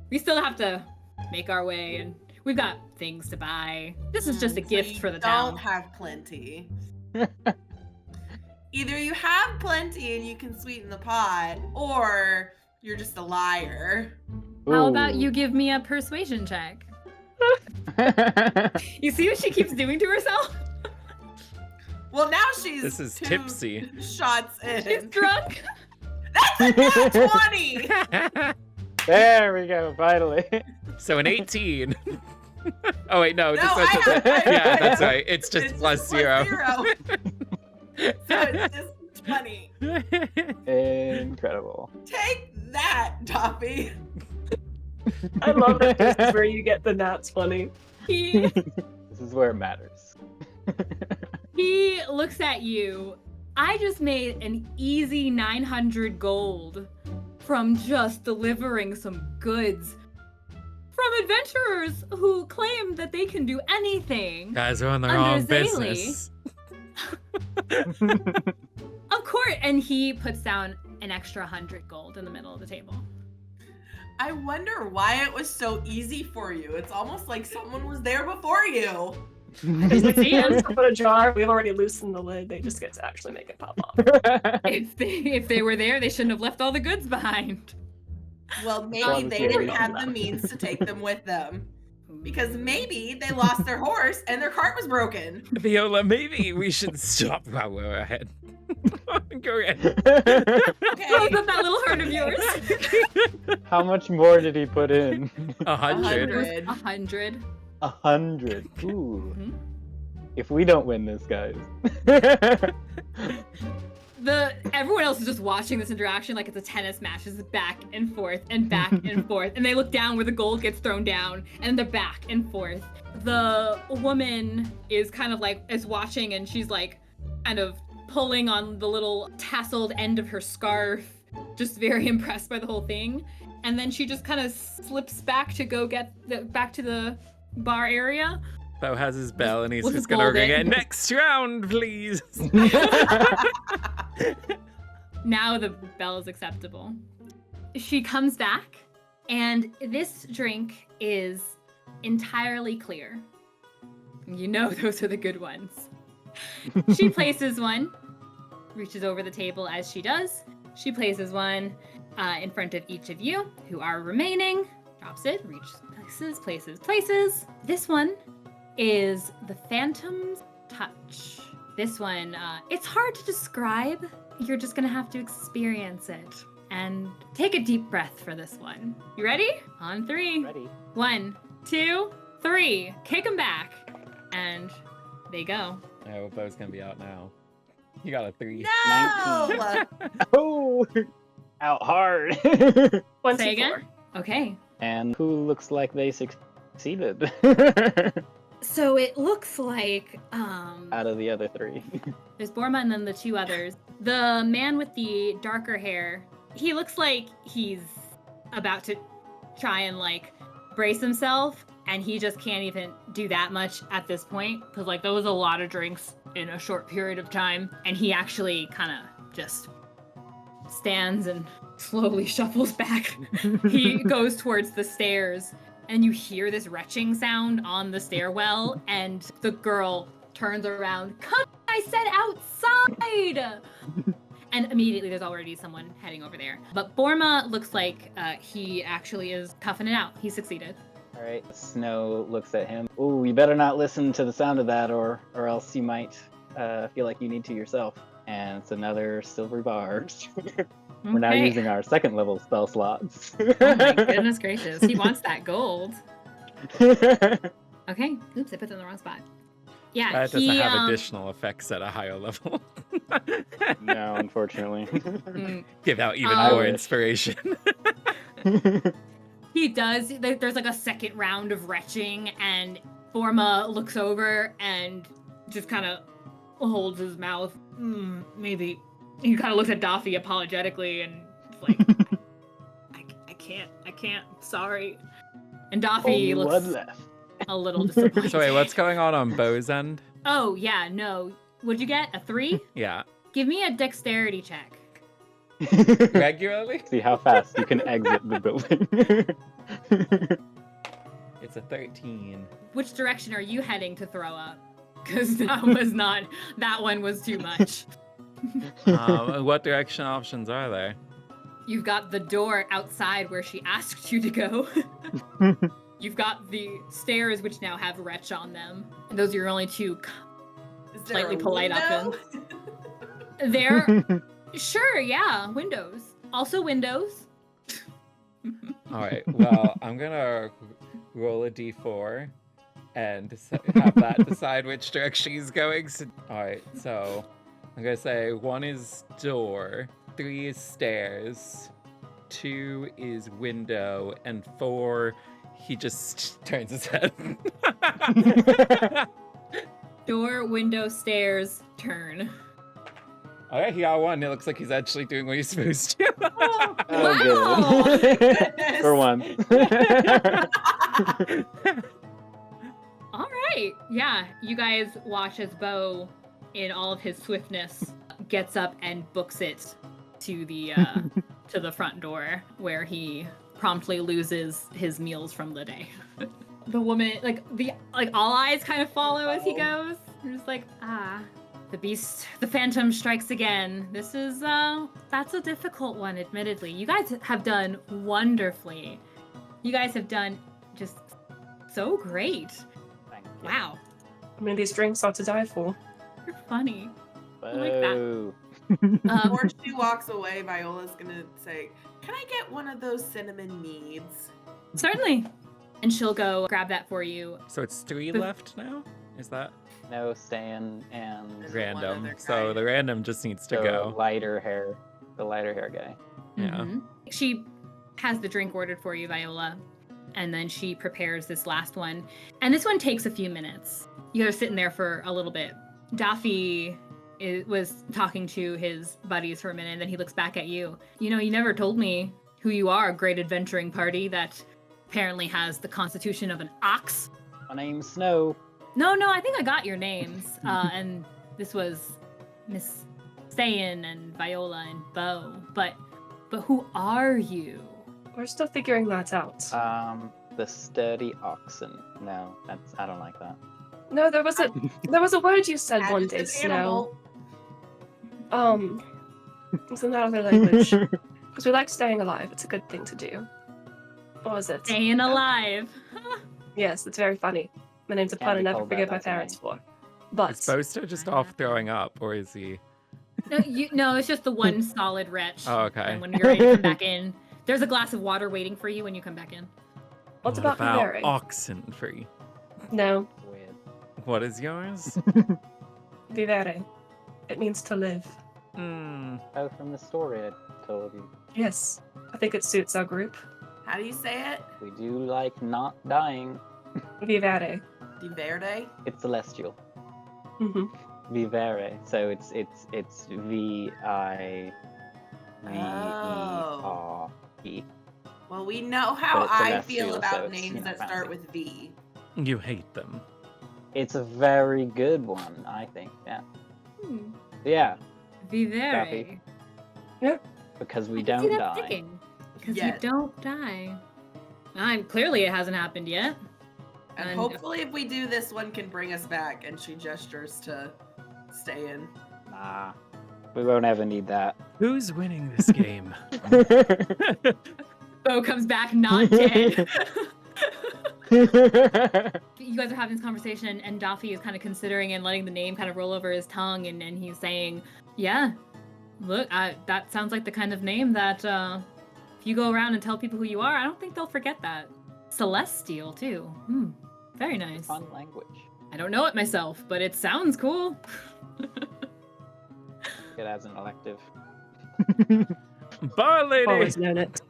we still have to make our way, and we've got things to buy. This is just a So gift you for the town. don't have plenty. Either you have plenty and you can sweeten the pot, or you're just a liar. How about Ooh. you give me a persuasion check? You see what she keeps doing to herself? Well, now she's This is 2 tipsy. shots in. She's drunk. That's a nat 20! There we go, finally. So an 18. Oh wait, no. No, just I have- yeah, that's right. It's just It's plus just zero. So it's just 20. Incredible. Take that, Doppy. I love that this is where you get the nat 20. He This is where it matters. he looks at you. I just made an easy 900 gold from just delivering some goods from adventurers who claim that they can do anything. Guys are on their Under own Zaylee. business. Of course, and he puts down an extra 100 gold in the middle of the table. I wonder why it was so easy for you. It's almost like someone was there before you. Because the DMs open a jar, we've already loosened the lid, they just get to actually make it pop off. If they were there, they shouldn't have left all the goods behind. Well, maybe Well, they it's didn't very have long. the means to take them with them. Because maybe they lost their horse and their cart was broken. Viola, maybe we should stop while we're ahead. Go ahead. Okay. Close up that little heart of yours. How much more did he put in? 100. 100. 100. 100. Ooh. Mhm. If we don't win this, guys. Everyone else is just watching this interaction like it's a tennis match. It's back and forth and back and forth. And they look down where the gold gets thrown down and they're back and forth. The woman is kind of like, is watching and she's like kind of pulling on the little tasseled end of her scarf. Just very impressed by the whole thing. And then she just kind of slips back to go get back to the bar area. Beau has his bell and he's We'll just just gonna hold it. ring it. Next round, please. Now the bell is acceptable. She comes back, and this drink is entirely clear. You know those are the good ones. She places one, reaches over the table as she does. She places one in front of each of you who are remaining. Drops it, reaches places. This one is the Phantom's Touch. This one, it's hard to describe. You're just gonna have to experience it. And take a deep breath for this one. You ready? On 3. Ready. 1, 2, 3. Kick them back. And they go. I hope Beau's gonna be out now. You got a 3. No! Oh! Out hard. 24. Say again? Okay. And who looks like they succeeded So it looks like out of the other 3? there's Borma and then the 2 others. The man with the darker hair, he looks like he's about to try and like brace himself, and he just can't even do that much at this point because like there was a lot of drinks in a short period of time, and he actually kind of just stands and slowly shuffles back. He goes towards the stairs, and you hear this retching sound on the stairwell, and the girl turns around. Come, I said outside! And immediately there's already someone heading over there. But Borma looks like he actually is toughing it out. He succeeded. All right. Snow looks at him. Ooh, you better not listen to the sound of that, or else you might feel like you need to yourself. and it's another silver bar. We're now using our second level spell slots. Oh my goodness gracious. He wants that gold. Okay. Oops, I put it in the wrong spot. Yeah, That doesn't he, have additional effects at a higher level. No, unfortunately. Give out even Um, more inspiration. He does. There's like a second round of retching, and Forma looks over and just kind of holds his mouth. Maybe. He kind of looks at Daffy apologetically and it's like, I can't, sorry. And Daffy Only one looks left. a little disappointed. So wait, what's going on Beau's end? Oh, yeah, no. What'd you get? A 3? Yeah. Give me a dexterity check. Regularly? See how fast you can exit the building. It's a 13. Which direction are you heading to throw up? Because that one was too much. What direction options are there? You've got the door outside where she asked you to go. You've got the stairs, which now have wretch on them. And those are your only two Is there slightly a polite window? options. There, sure, yeah, windows. Also windows. All right. Well, I'm gonna roll a d4 and have that decide which direction he's going. So, all right. So I'm gonna say 1 is door, 3 is stairs, 2 is window, and 4 he just turns his head. Door, window, stairs, turn. All right, he got 1. It looks like he's actually doing what he's supposed to. Oh, good. Goodness. For once. All right. Yeah, you guys watch as Beau, in all of his swiftness, gets up and books it to the to the front door, where he promptly loses his meals from the day. The woman, all eyes kind of follow as he goes. You're just like, the beast, the phantom strikes again. This is that's a difficult one, admittedly. You guys have done wonderfully. You guys have done just so great. Thank you. Wow, I mean, these drinks are to die for. you're funny. like that. Boo. Before she walks away, Viola's gonna say, "Can I get one of those cinnamon meads?" Certainly. And she'll go grab that for you. So it's 3 The- left now? Is that No, Ste'yn and There's one random? other So guy. the random just needs to the go. lighter hair guy. Yeah. Mhm. She has the drink ordered for you, Viola. And then she prepares this last one. And this one takes a few minutes. You guys are sitting there for a little bit. Daffy was talking to his buddies for a minute, and then he looks back at you. You know, you never told me who you are, a great adventuring party that apparently has the constitution of an ox. My name's Snow. No, I think I got your names. And this was Miss Ste'yn and Viola and Beau. But who are you? We're still figuring that out. The sturdy oxen. No, I don't like that. No, there was a word you said one day, Adjective Snow. animal. It's in that other language. Because we like staying alive. It's a good thing to do. What was it? Staying alive. Yes, it's very funny. My name's a Can't pun be I never called forgive that, my that's a parents name. for. But Is Beau still just off throwing up, or is he? No, it's just the one solid wretch. Oh, okay. And when you're ready to come back in, there's a glass of water waiting for you when you come back in. what about Vivere? oxen free? No, Weird. What is yours? Vivere. It means to live. Oh, from the story I told you. Yes, I think it suits our group. How do you say it? We do like not dying. Vivere. Di Verde? It's celestial. Mm-hmm. Vivere. So it's V-I-V-E-R-E. Well, we know how But it's I celestial, feel so about it's, names you know, that fancy. start with V. You hate them. It's a very good one, I think. Yeah. Yeah, Vivere. Daffy. because we I can see don't that die. sticking. Because Yet. you don't die. Clearly it hasn't happened yet. And And- hopefully if we do this one can bring us back, and she gestures to Ste'yn. Nah, we won't ever need that. Who's winning this game? Beau comes back not dead. You guys are having this conversation, and Daffy is kind of considering and letting the name kind of roll over his tongue, and he's saying, yeah, look, that sounds like the kind of name that if you go around and tell people who you are, I don't think they'll forget that. Celestial, too. Very nice. Fun language. I don't know it myself, but it sounds cool. It as an elective. Bar lady. Always known it.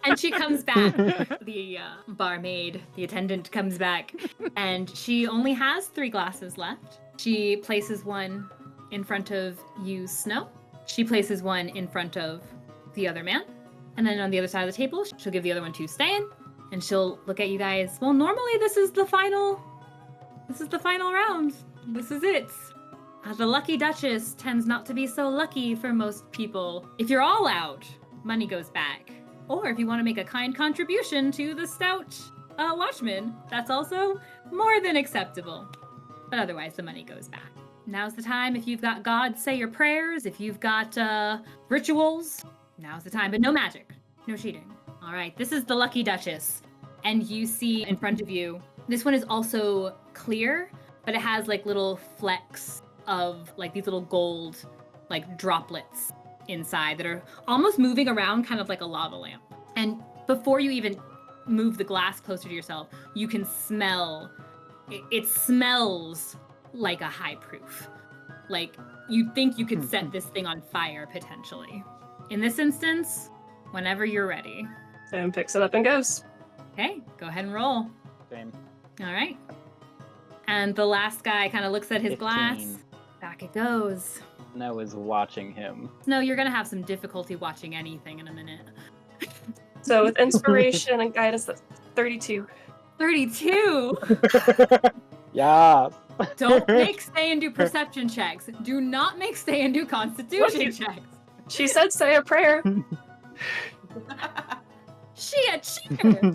And she comes back. The barmaid, the attendant, comes back, and she only has 3 glasses left. She places one in front of you, Snow. She places one in front of the other man. And then on the other side of the table, she'll give the other one to Ste'yn. And she'll look at you guys. Well, normally this is the final round. This is it. The Lucky Duchess tends not to be so lucky for most people. If you're all out, money goes back. Or if you want to make a kind contribution to the Stout Watchman, that's also more than acceptable. But otherwise, the money goes back. Now's the time. If you've got gods, say your prayers. If you've got rituals, now's the time. But no magic, no cheating. All right, this is the Lucky Duchess. And you see in front of you, this one is also clear, but it has like little flecks of like these little gold like droplets inside that are almost moving around kind of like a lava lamp. And before you even move the glass closer to yourself, you can smell, it smells like a high proof. Like you think you could set this thing on fire potentially. In this instance, whenever you're ready. Sam picks it up and goes. Okay, go ahead and roll. Same. All right. And the last guy kind of looks at his 15. glass. Back it goes. Snow is watching him. No, you're going to have some difficulty watching anything in a minute. So with inspiration and guidance, that's 32. 32? Yeah. Don't make Ste'yn do perception checks. Do not make Ste'yn do constitution checks. She said say a prayer. She a cheater.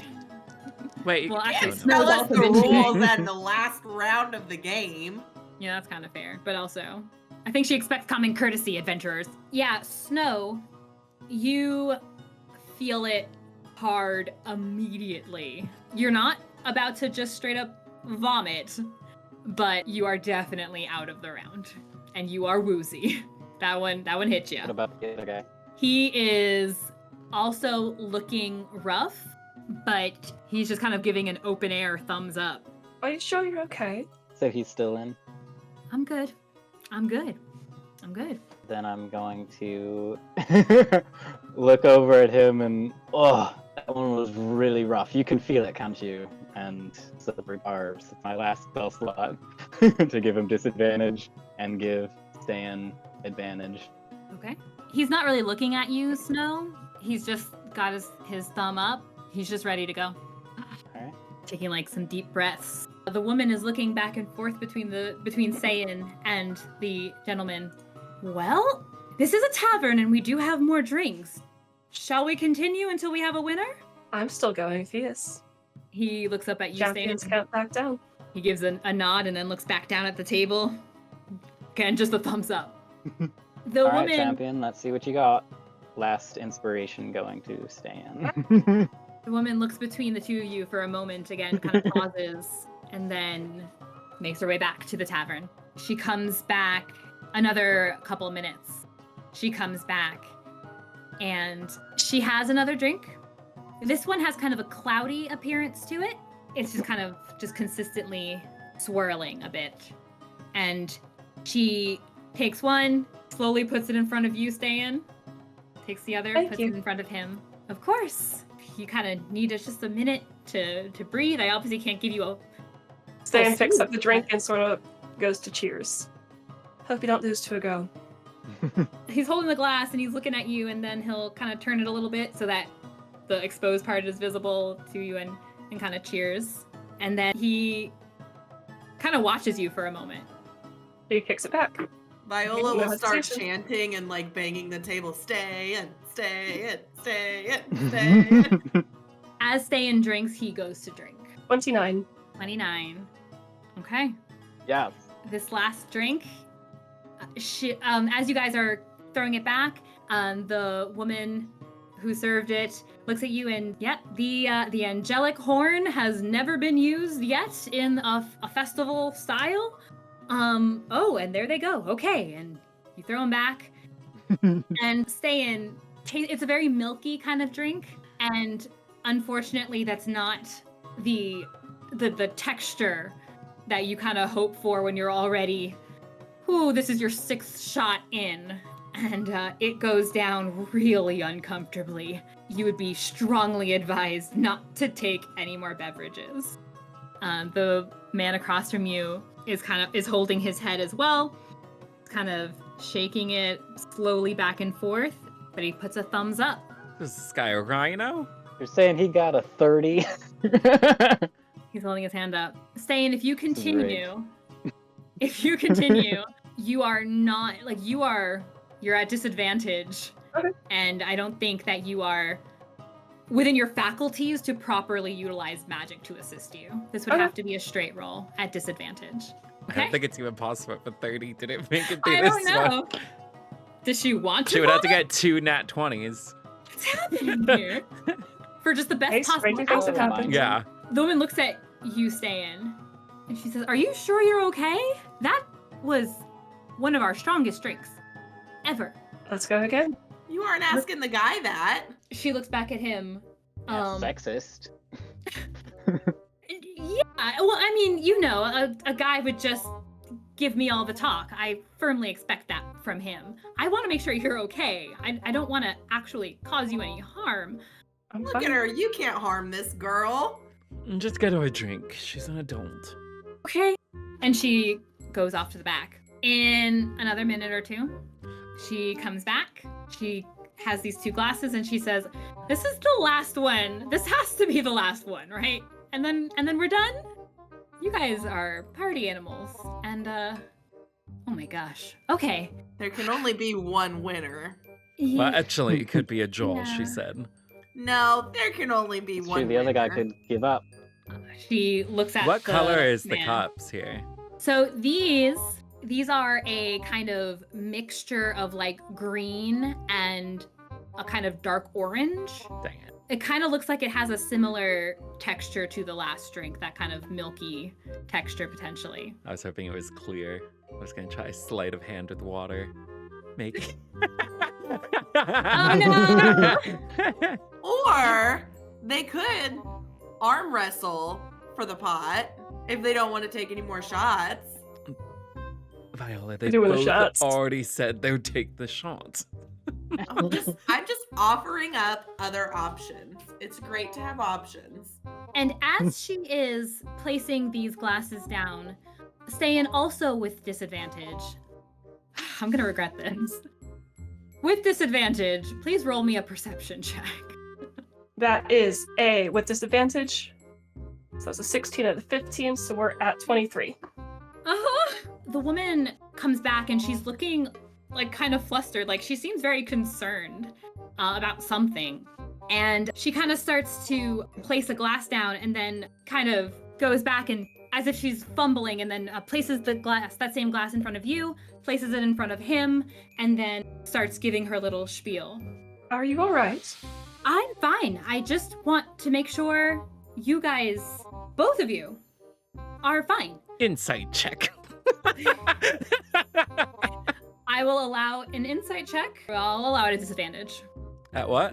Wait. Well, Can't actually, tell Snow's us also the been cheating. rules at the last round of the game. Yeah, that's kind of fair. But also, I think she expects common courtesy, adventurers. Yeah, Snow, you feel it hard immediately. You're not about to just straight up vomit, but you are definitely out of the round. And you are woozy. That one hit you. What about the other guy? He is also looking rough, but he's just kind of giving an open air thumbs up. Are you sure you're okay? So he's still in? I'm good. I'm good. Then I'm going to look over at him and, that one was really rough. You can feel it, can't you? And silver barbs. It's my last spell slot to give him disadvantage and give Ste'yn advantage. Okay. He's not really looking at you, Snow. He's just got his thumb up. He's just ready to go. Alright. Taking like some deep breaths. The woman is looking back and forth between Ste'yn and the gentleman. Well, this is a tavern and we do have more drinks. Shall we continue until we have a winner? I'm still going if he is. He looks up at you, Champions Ste'yn. count back down. He gives a nod and then looks back down at the table. Again, just a thumbs up. The Alright, woman. champion, let's see what you got. Last inspiration going to Ste'yn. The woman looks between the two of you for a moment again, kind of pauses, and then makes her way back to the tavern. She comes back another couple minutes. She comes back and she has another drink. This one has kind of a cloudy appearance to it. It's just kind of consistently swirling a bit. And she takes one, slowly puts it in front of you, Ste'yn. Takes the other, Thank puts you. it in front of him. Of course. You kind of need just a minute to breathe. I obviously can't give you a... Ste'yn picks up the drink and sort of goes to cheers. Hope you don't lose to a go. He's holding the glass and he's looking at you, and then he'll kind of turn it a little bit so that the exposed part is visible to you and kind of cheers. And then he kind of watches you for a moment. He kicks it back. Viola No will start hesitation. chanting and like banging the table. Stay in, stay in, stay in, stay in. As Ste'yn drinks, he goes to drink. 29. 29. Okay. Yeah. This last drink, as you guys are throwing it back, the woman who served it, looks at you and, yeah, the angelic horn has never been used yet in a festival style. Oh, and there they go. Okay, and you throw them back. And Ste'yn, it's a very milky kind of drink, and unfortunately that's not the texture that you kind of hope for when you're already, this is your 6th shot in, and it goes down really uncomfortably. You would be strongly advised not to take any more beverages. The man across from you is holding his head as well, kind of shaking it slowly back and forth, but he puts a thumbs up. Is this guy a rhino? You're saying he got a 30? He's holding his hand up. Ste'yn, if you continue, you are not, like, you're at disadvantage. Okay. And I don't think that you are within your faculties to properly utilize magic to assist you. This would Okay. have to be a straight roll at disadvantage. I Okay? don't think it's even possible for 30. Did it make it through I this don't know. one? Does she want to? She would have to roll get 2 nat 20s. it? What's happening here? For just the best Hey, possible stranger things have outcome. happened. Yeah. The woman looks at you, Ste'yn, and she says, "Are you sure you're okay? That was one of our strongest drinks ever." Let's go again. You aren't asking the guy that. She looks back at him. Sexist. Yeah, well, I mean, you know, a guy would just give me all the talk. I firmly expect that from him. I want to make sure you're okay. I don't want to actually cause you any harm. I'm Look fine. at her. You can't harm this girl. Just get her a drink. She's an adult. Okay. And she goes off to the back. In another minute or two, she comes back. She has these 2 glasses and she says, "This is the last one. This has to be the last one, right? And then we're done? You guys are party animals." And oh my gosh. Okay. There can only be one winner. Well, actually, it could be a Joel, she Yeah. said. No, there can only be It's one true, the other guy winner. could give up. She looks at What color is the man. cups here? So these are a kind of mixture of like green and a kind of dark orange. Dang it. It kind of looks like it has a similar texture to the last drink, that kind of milky texture potentially. I was hoping it was clear. I was going to try sleight of hand with water. Make. Oh no! Or they could arm wrestle for the pot if they don't want to take any more shots. Viola, they doing the both shots. already said they would take the shot. I'm just offering up other options. It's great to have options. And as she is placing these glasses down, Ste'yn also with disadvantage. I'm gonna regret this. With disadvantage, please roll me a perception check. That is a with disadvantage. So it's a 16 out of 15, so we're at 23. The woman comes back and she's looking like kind of flustered, like she seems very concerned about something. And she kind of starts to place a glass down and then kind of goes back and as if she's fumbling and then places the glass, that same glass in front of you, places it in front of him, and then starts giving her little spiel. Are you all right? I'm fine. I just want to make sure you guys, both of you, are fine. Insight check. I will allow an insight check. I'll allow it at disadvantage. At what?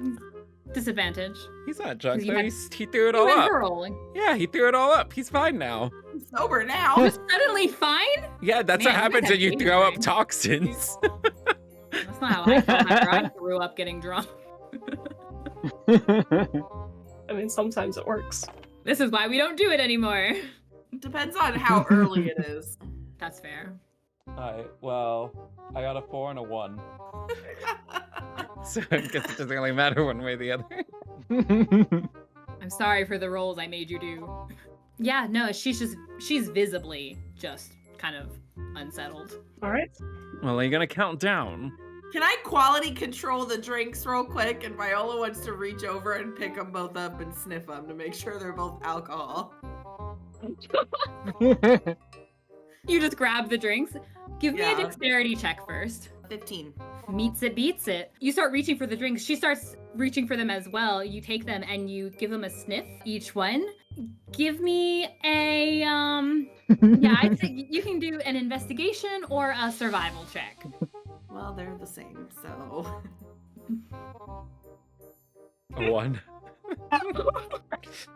Disadvantage. He's not drunk, 'Cause you though. had- He threw it You all went up. for rolling. Yeah, he threw it all up. He's fine now. I'm sober now. Suddenly fine? Yeah, that's Man, what you happens guys when you have throw up changed toxins. That's not how I felt after I grew up getting drunk. I mean, sometimes it works. This is why we don't do it anymore. Depends on how early it is. That's fair. Alright, well, I got a 4 and a 1. So I guess it doesn't really matter one way or the other. I'm sorry for the rolls I made you do. Yeah, no, she's visibly just kind of unsettled. All right. Well, are you gonna count down? Can I quality control the drinks real quick? And Viola wants to reach over and pick them both up and sniff them to make sure they're both alcohol. You just grab the drinks. Give me a Yeah. dexterity check first. 15. Meets it, beats it. You start reaching for the drinks. She starts reaching for them as well, you take them and you give them a sniff, each one. Give me a, yeah, I'd say you can do an investigation or a survival check. Well, they're the same, so. A 1.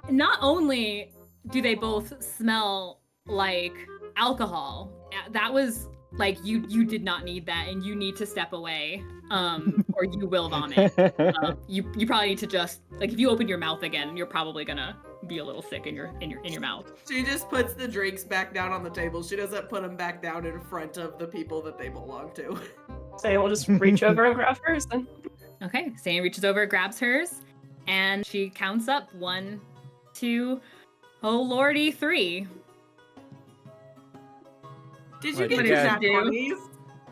Not only do they both smell like alcohol, that was like you did not need that, and you need to step away, or you will vomit. You probably need to just, like, if you open your mouth again, you're probably gonna be a little sick in your mouth. She just puts the drinks back down on the table. She doesn't put them back down in front of the people that they belong to. So we'll just reach over and grab hers then. Okay, Ste'yn reaches over, grabs hers, and she counts up 1, 2, oh lordy, 3. Did you What get did your you nat do? 20s?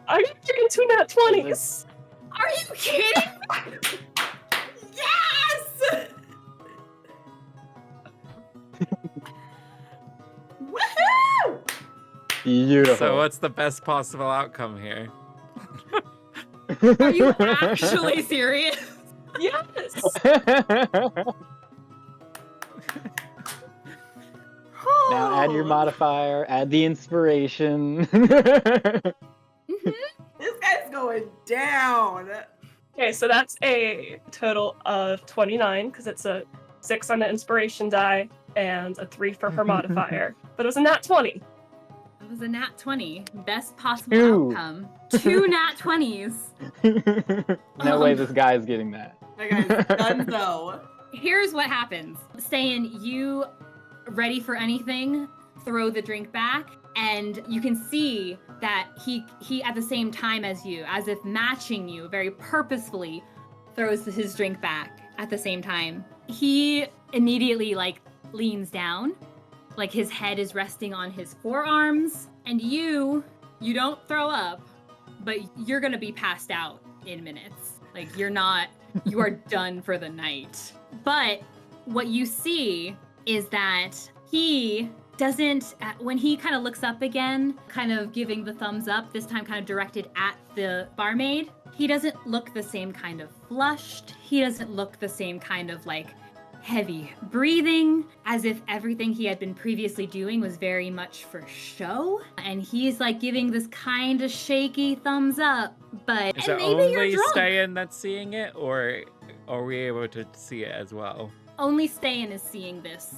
Are you taking 2 nat 20s? Are you kidding? Yes! Woohoo! Beautiful. So what's the best possible outcome here? Are you actually serious? Yes! Now add your modifier, add the inspiration. This guy's going down. Okay, so that's a total of 29, because it's a 6 on the inspiration die and a 3 for her modifier. But it was a nat 20. It was a nat 20. Best possible 2. outcome. 2 nat 20s. No way this guy's getting that. That guy's done though. Here's what happens. Ste'yn, you ready for anything, throw the drink back, and you can see that he at the same time as you, as if matching you, very purposefully throws his drink back at the same time. He immediately like leans down, like his head is resting on his forearms, and you don't throw up, but you're gonna be passed out in minutes. Like you are done for the night. But what you see is that he doesn't, when he kind of looks up again, kind of giving the thumbs up, this time kind of directed at the barmaid, he doesn't look the same kind of flushed. He doesn't look the same kind of like heavy breathing, as if everything he had been previously doing was very much for show. And he's like giving this kind of shaky thumbs up, but Is and it maybe you're only drunk. Ste'yn that's seeing it, or are we able to see it as well? Only Ste'yn is seeing this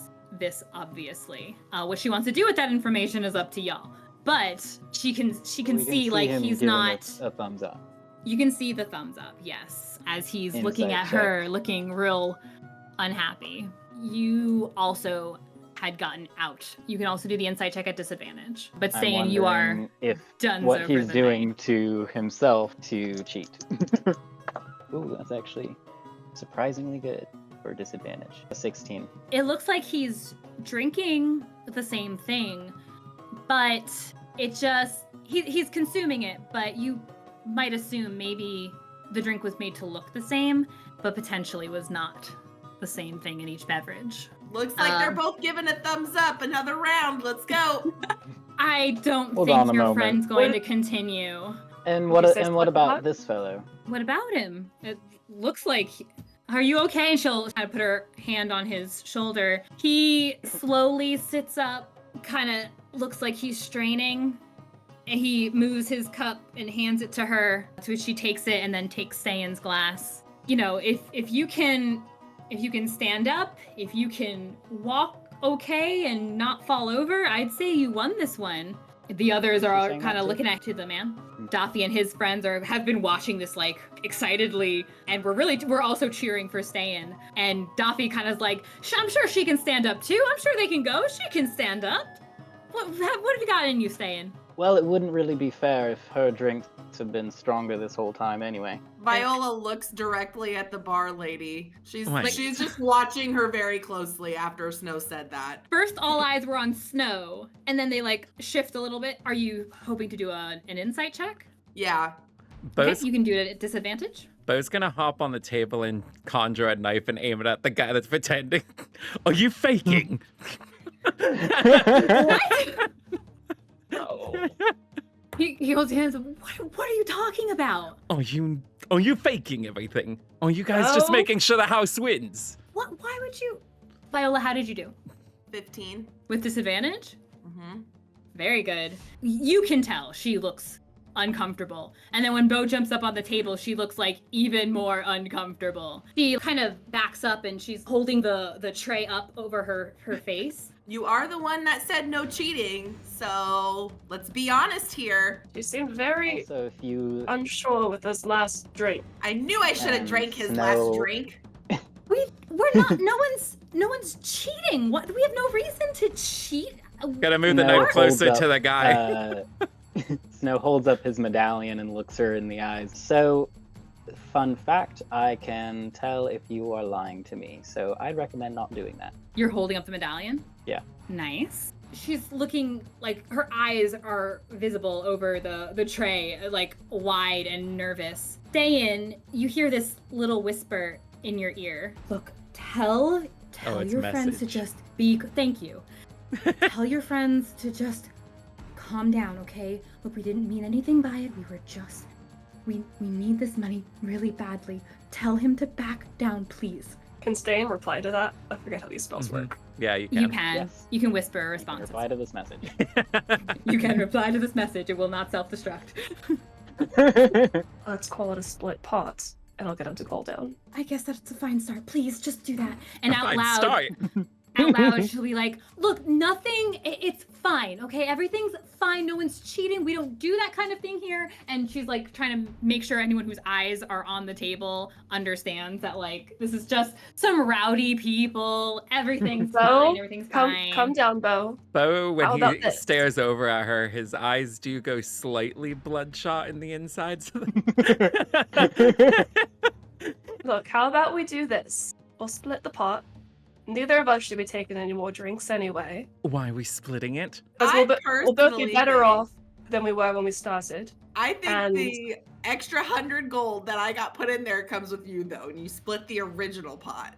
obviously. What she wants to do with that information is up to y'all. But she can We see like him he's giving not. a thumbs up. You can see the thumbs up, yes, as he's looking Insight at check. her, looking real unhappy. You also had gotten out. You can also do the insight check at disadvantage. But I'm Ste'yn, you are wondering if done what over he's the doing night. to himself to cheat. Ooh, that's actually surprisingly good for disadvantage. A 16. It looks like he's drinking the same thing, but it just he's consuming it, but you might assume maybe the drink was made to look the same, but potentially was not the same thing in each beverage. Looks like they're both giving a thumbs up. Another round. Let's go. I don't Hold on think a your moment. friend's going to continue. And You what say what split about pot? this fellow? What about him? It looks like. Are you okay? And she'll kind of put her hand on his shoulder. He slowly sits up, kind of looks like he's straining. And he moves his cup and hands it to her, to which she takes it and then takes Ste'yn's glass. You know, if you can stand up, if you can walk okay and not fall over, I'd say you won this one. The others are saying kind that of too? looking at the man. Daffy and his friends have been watching this like excitedly, and we're also cheering for Ste'yn. And Daffy kind of like, I'm sure she can stand up too. I'm sure they can go. She can stand up. What have you got in you, Ste'yn? Well, it wouldn't really be fair if her drinks have been stronger this whole time anyway. Viola looks directly at the bar lady. She's Oh my- she's just watching her very closely after Snow said that. First, all eyes were on Snow, and then they like shift a little bit. Are you hoping to do an insight check? Yeah. Okay, Beau's, you can do it at disadvantage. Beau's gonna hop on the table and conjure a knife and aim it at the guy that's pretending. Are you faking? What? Oh. He holds his hands up. What are you talking about? Are you Are you faking everything? Are you guys just No. making sure the house wins? What? Why would you? Viola, how did you do? 15. With disadvantage? Mm-hmm. Very good. You can tell she looks uncomfortable. And then when Beau jumps up on the table, she looks like even more uncomfortable. She kind of backs up and she's holding the tray up over her face. You are the one that said no cheating, so let's be honest here. She seemed very Also, if you unsure with his last drink. I knew I should have And drank his Snow- last drink. We're not. No one's cheating. What? We have no reason to cheat. Gotta move the Snow note closer holds to up, the guy. Snow holds up his medallion and looks her in the eyes. So, fun fact, I can tell if you are lying to me, so I'd recommend not doing that. You're holding up the medallion? Yeah. Nice. She's looking like her eyes are visible over the tray, like wide and nervous. Ste'yn, you hear this little whisper in your ear. Look, tell it's your a friends to message. just be. Thank you. Tell your friends to just calm down, okay? Look, we didn't mean anything by it. We were just. We need this money really badly. Tell him to back down, please. Can Ste'yn reply to that? I forget how these spells work. Yeah, you can. You can. Yes. You can whisper a You can response. reply to this message. You can reply to this message. It will not self-destruct. Let's call it a split pot, and I'll get him to call down. I guess that's a fine start. Please, just do that. And out Fine loud, start. out loud, she'll be like, "Look, nothing. It's fine. Okay, everything's fine. No one's cheating. We don't do that kind of thing here." And she's like trying to make sure anyone whose eyes are on the table understands that like this is just some rowdy people. Everything's Beau, fine. Everything's Come fine. down, Beau. Beau, How when about he this? stares over at her, his eyes do go slightly bloodshot in the insides. Look, how about we do this? We'll split the pot. Neither of us should be taking any more drinks anyway. Why are we splitting it? Because I we'll both be personally better think- off than we were when we started. I think And- the extra 100 gold that I got put in there comes with you though, and you split the original pot.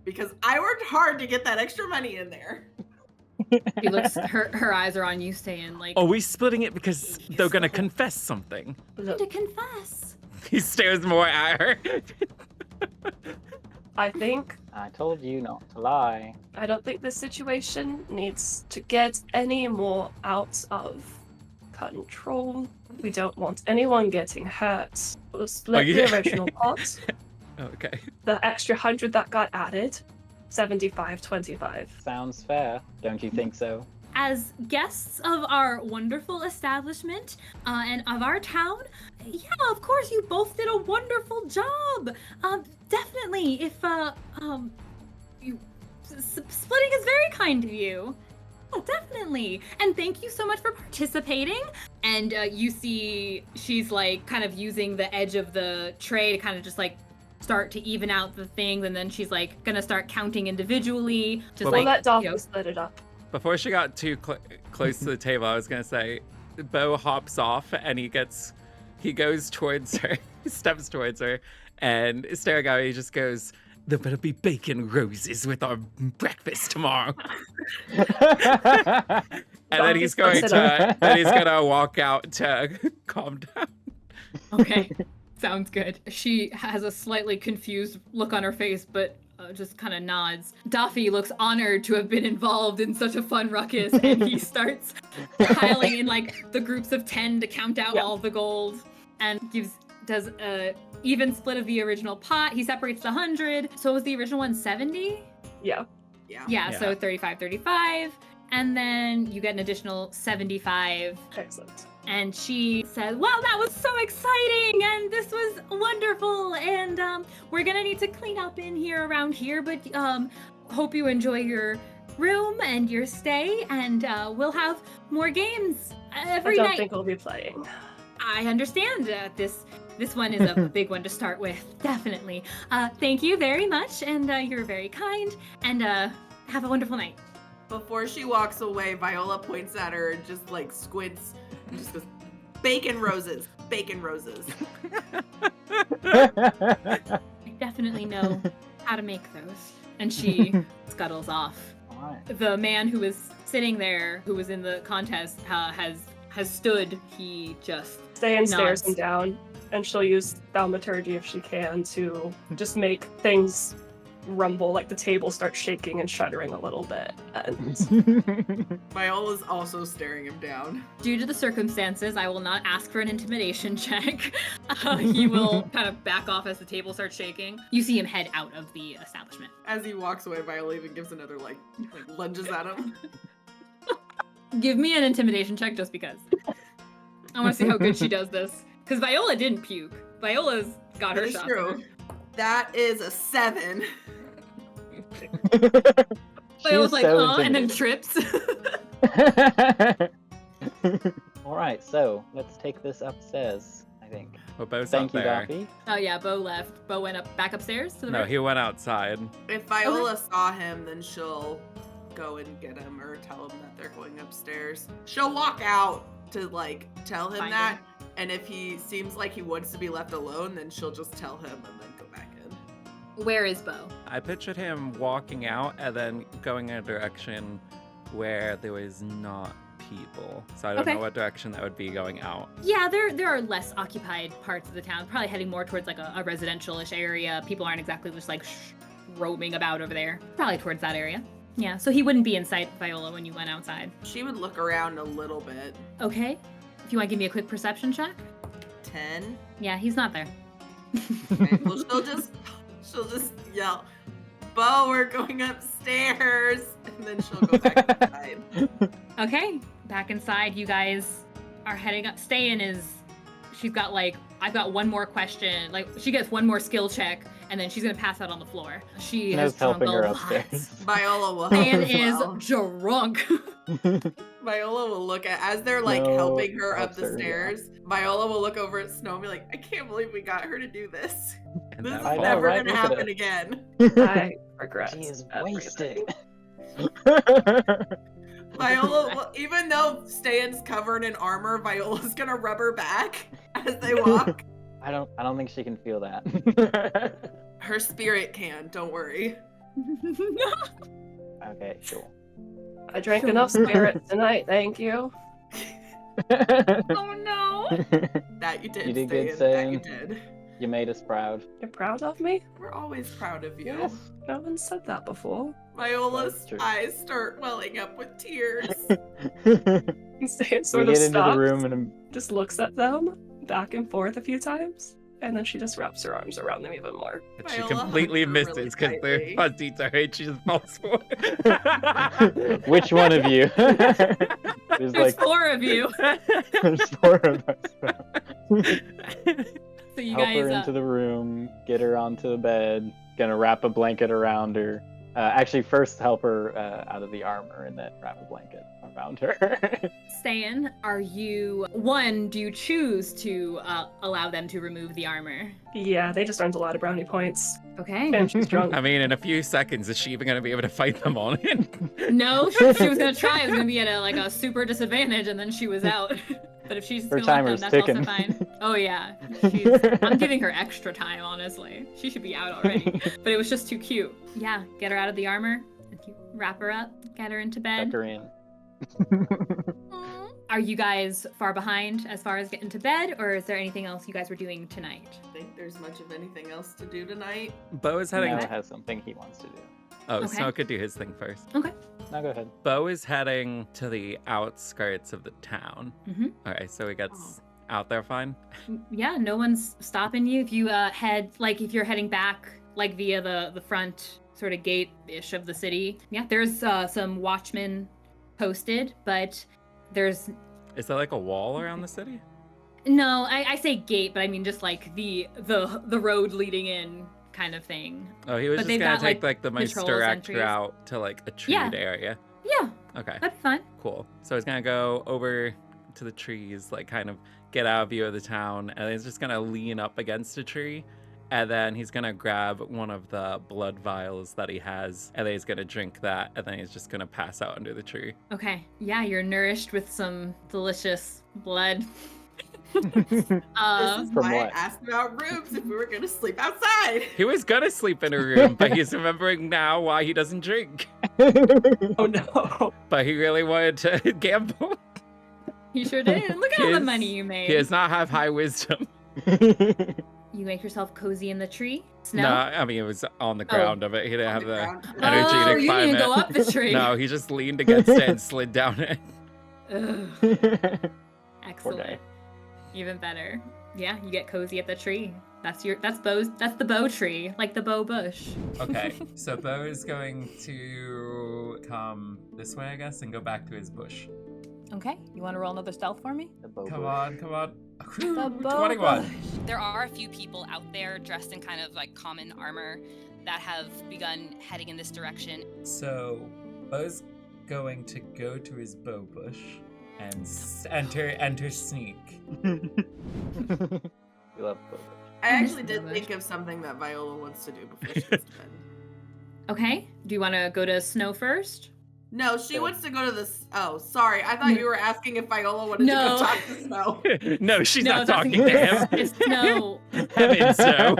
Because I worked hard to get that extra money in there. She looks. Her eyes are on you, Ste'yn like. Are we splitting it because they're gonna confess something? Look, To confess. He stares more at her. I think I told you not to lie. I don't think this situation needs to get any more out of control. We don't want anyone getting hurt. We'll split you- the original pot. Okay. The extra 100 that got added, 75-25. Sounds fair, don't you think so? As guests of our wonderful establishment and of our town, yeah, of course, you both did a wonderful job. Definitely, if you splitting is very kind of you. Oh, definitely. And thank you so much for participating. And you see she's like kind of using the edge of the tray to kind of just like start to even out the things, and then she's like gonna start counting individually. Just Well, We'll like let Darcy you know, split it up. Before she got too close to the table, I was gonna say, Beau hops off and he goes towards her, steps towards her, and staring at her, he just goes, "There better be bacon roses with our breakfast tomorrow." And then he's going to walk out to calm down. Okay, sounds good. She has a slightly confused look on her face, but just kind of nods. Daffy looks honored to have been involved in such a fun ruckus, and he starts piling in like the groups of 10 to count out all the gold, and does a even split of the original pot. He separates the 100. So was the original one 70? Yeah. Yeah, so 35, and then you get an additional 75. Excellent. And she said, "Wow, that was so exciting, and this was wonderful, and we're gonna need to clean up in here around here, but hope you enjoy your room and your stay, and we'll have more games every I don't night." think we'll be playing. I understand. This one is a big one to start with, definitely. Thank you very much, and you're very kind, and have a wonderful night. Before she walks away, Viola points at her and just like squints and just goes, "Bacon roses, bacon roses." I definitely know how to make those. And she scuttles off. Alright. The man who was sitting there, who was in the contest, has stood. He just Ste'yn stares nods. him down. and she'll use thaumaturgy if she can to just make things rumble, like the table starts shaking and shuddering a little bit. And Viola's also staring him down. Due to the circumstances, I will not ask for an intimidation check. He will kind of back off as the table starts shaking. You see him head out of the establishment. As he walks away, Viola even gives another like lunges at him. Give me an intimidation check just because. I want to see how good she does this. Because Viola didn't puke. Viola's got her That is shot. true. That is a 7. Viola's like, so and then intimidated. trips. All right, so let's take this upstairs, I think. Well, Beau's Thank you, up there. Daffy. Oh yeah, Beau left. Beau went back upstairs to the No, room? he went outside. If Viola saw him, then she'll go and get him or tell him that they're going upstairs. She'll walk out to like tell him Find that, him. and if he seems like he wants to be left alone, then she'll just tell him and then go back in. Where is Beau? I pictured him walking out and then going in a direction where there was not people. So I don't Okay. know what direction that would be going out. Yeah, there are less occupied parts of the town. Probably heading more towards like a residential-ish area. People aren't exactly just like roaming about over there. Probably towards that area. Yeah, so he wouldn't be in sight, Viola, when you went outside. She would look around a little bit. Okay. If you want to give me a quick perception check. 10. Yeah, he's not there. Okay, well, she'll just yell, "Beau, we're going upstairs," and then she'll go back inside. Okay, back inside, you guys are heading up. She's got like, I've got one more question. Like, she gets one more skill check, and then she's gonna pass out on the floor. She has No's drunk helping a her lot. upstairs. Viola will help Stan as is well. drunk. Viola will look at, as they're like No, helping her up the helps her, yeah. stairs, Viola will look over at Snow and be like, "I can't believe we got her to do this. And This that is I know, never right? gonna Look at happen it. again." I regret She is everything. wasted. Viola, will, even though Ste'yn's covered in armor, Viola's gonna rub her back as they walk. I don't think she can feel that. Her spirit can, don't worry. Okay, sure. I drank enough spirit tonight, thank you. Oh no! That you did, You did good, Ste'yn. That you Ste'yn. did. You made us proud. You're proud of me? We're always proud of you. Yes. No one said that before. Viola's That's true. eyes start welling up with tears. Stan sort we of get into the stops, room and just looks at them back and forth a few times, and then she just wraps her arms around them even more. But she Viola completely hugs her misses really because they're tightly. fuzzy to her. She just falls for it. which one of you? There's There's like 4 of you. there's 4 of us. So you Help guys, her into the room, get her onto the bed, gonna wrap a blanket around her. Actually, first help her out of the armor and then wrap a blanket around her. Ste'yn, do you choose to allow them to remove the armor? Yeah, they just earned a lot of brownie points, Okay. and she's drunk. I mean, in a few seconds, is she even going to be able to fight them on it? No, she was gonna try. It was gonna be at a super disadvantage, and then she was out. But if she's Her gonna let them, timer's that's also ticking. fine. Oh yeah, I'm giving her extra time. Honestly, she should be out already. But it was just too cute. Yeah, get her out of the armor. You wrap her up, get her into bed. Tuck her in. Are you guys far behind as far as getting to bed, or is there anything else you guys were doing tonight? Think there's much of anything else to do tonight? Beau is heading. Noah has something he wants to do. Oh, Okay. Snow could do his thing first. Okay. No, go ahead. Beau is heading to the outskirts of the town. Mm-hmm. Okay, so he gets Oh. out there fine. Yeah, no one's stopping you. If you if you're heading back, like via the front sort of gate-ish of the city. Yeah, there's some watchmen posted, but there's Is there like a wall around the city? no. I say gate, but I mean just like the road leading in kind of thing. Oh, he was But just they've gonna got, take like, the most patrols, direct entries. route to like a treed Yeah. area. Yeah, Okay, that'd be fine. cool. So he's gonna go over to the trees, like kind of get out of view of the town, and he's just gonna lean up against a tree, and then he's gonna grab one of the blood vials that he has, and then he's gonna drink that, and then he's just gonna pass out under the tree. Okay. Yeah, you're nourished with some delicious blood. This is From why I what? asked about rooms if we were gonna sleep outside. He was gonna sleep in a room, but he's remembering now why he doesn't drink. Oh no. But he really wanted to gamble. You sure did. Look at all the Kids- money you made. He does not have high wisdom. You make yourself cozy in the tree. Snow? No, I mean, it was on the ground of it. He didn't On have the the ground. energy Oh, to you climb didn't it. go up the tree. No, he just leaned against it and slid down it. Ugh, Poor excellent. guy. Even better. Yeah, you get cozy at the tree. That's the Beau tree, like the Beau bush. Okay, so Beau is going to come this way, I guess, and go back to his bush. Okay, you want to roll another stealth for me? The Beau Come bush. on, come on. The Beau 21. bush. There are a few people out there dressed in kind of like common armor that have begun heading in this direction. So Beau's going to go to his bow bush and enter sneak. We love Beau bush. I actually Miss did Bush. think of something that Viola wants to do before she goes to bed. Okay. Do you want to go to Snow first? No, she wants to go to the. Oh, sorry. I thought you were asking if Viola wanted to No. go talk to Snow. No, she's No, not that's- talking to him. It's Snow. Heavens, no.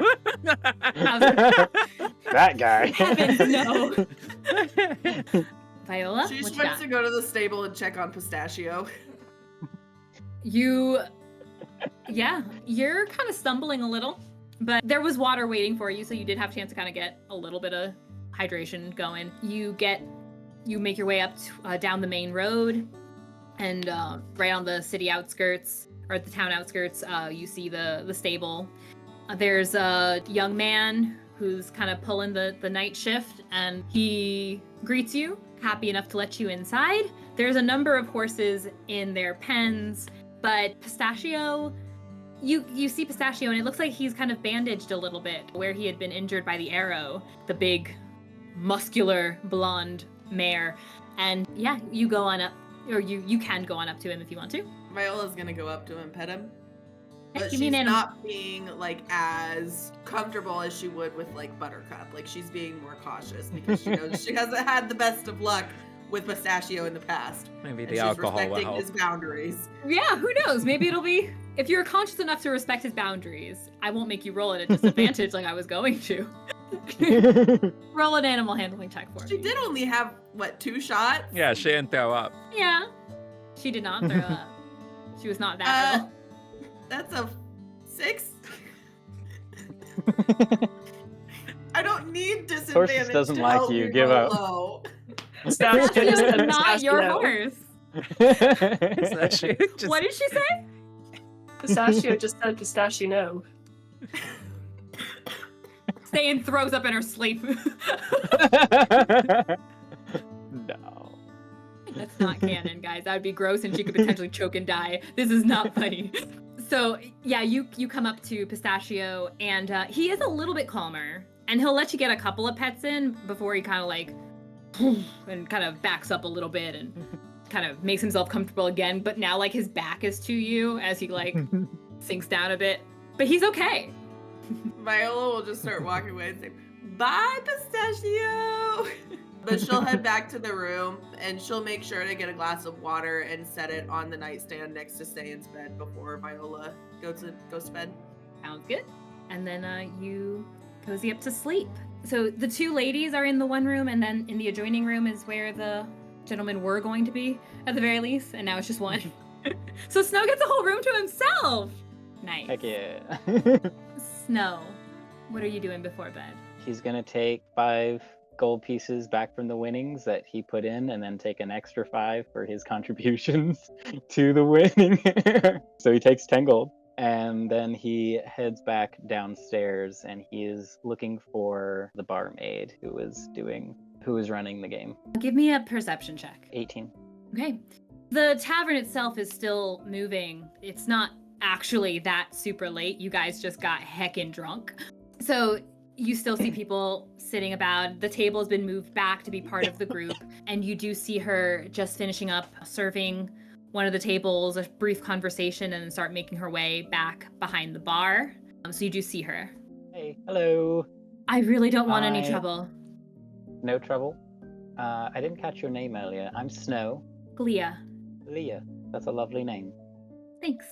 That guy. Heavens, no. Viola, She what just you wants got? to go to the stable and check on Pistachio. Yeah, you're kind of stumbling a little, but there was water waiting for you, so you did have a chance to kind of get a little bit of hydration going. You make your way up down the main road, and right on the city outskirts, or the town outskirts, you see the stable. There's a young man who's kind of pulling the night shift, and he greets you, happy enough to let you inside. There's a number of horses in their pens, but Pistachio, you see Pistachio, and it looks like he's kind of bandaged a little bit where he had been injured by the arrow, the big, muscular, blonde mare. And yeah, you go on up, or you can go on up to him if you want to. Viola's gonna go up to him and pet him. But Give me she's an animal. not being like as comfortable as she would with like Buttercup. Like she's being more cautious because she knows she hasn't had the best of luck with Pistachio in the past. Maybe And the she's alcohol will respecting help. his boundaries. Yeah, who knows? Maybe it'll be, if you're conscious enough to respect his boundaries, I won't make you roll at a disadvantage like I was going to. Roll an animal handling check for She me. did only have what, 2 shots? Yeah, she didn't throw up. Yeah. She did not throw up. She was not that ill. That's a 6. I don't need disadvantage. doesn't to like help you. me Give roll up. low. Pistachio Pistachio just is said not your pistachio. horse. She just- What did she say? Pistachio just said pistachio no. Ste'yn throws up in her sleep. No. That's not canon, guys. That would be gross, and she could potentially choke and die. This is not funny. So yeah, you come up to Pistachio, and he is a little bit calmer, and he'll let you get a couple of pets in before he kind of like and kind of backs up a little bit and kind of makes himself comfortable again. But now like his back is to you as he like sinks down a bit, but he's okay. Viola will just start walking away and say, "Bye, Pistachio." But she'll head back to the room and she'll make sure to get a glass of water and set it on the nightstand next to Ste'yn's bed before Viola goes to bed. Sounds good. And then you cozy up to sleep. So the 2 ladies are in the one room, and then in the adjoining room is where the gentlemen were going to be, at the very least, and now it's just one. So Snow gets a whole room to himself. Nice. Heck yeah. Snow, what are you doing before bed? He's gonna take 5 gold pieces back from the winnings that he put in, and then take an extra 5 for his contributions to the winning. So he takes 10 gold, and then he heads back downstairs, and he is looking for the barmaid who is running the game. Give me a perception check. 18. Okay. The tavern itself is still moving. It's not actually that super late. You guys just got heckin' drunk. So you still see people sitting about. The table has been moved back to be part of the group. And you do see her just finishing up serving one of the tables, a brief conversation, and then start making her way back behind the bar. So you do see her. Hey, hello. I really don't want any Hi. trouble. No trouble. I didn't catch your name earlier. I'm Snow. Glia. Leah. That's a lovely name. Thanks.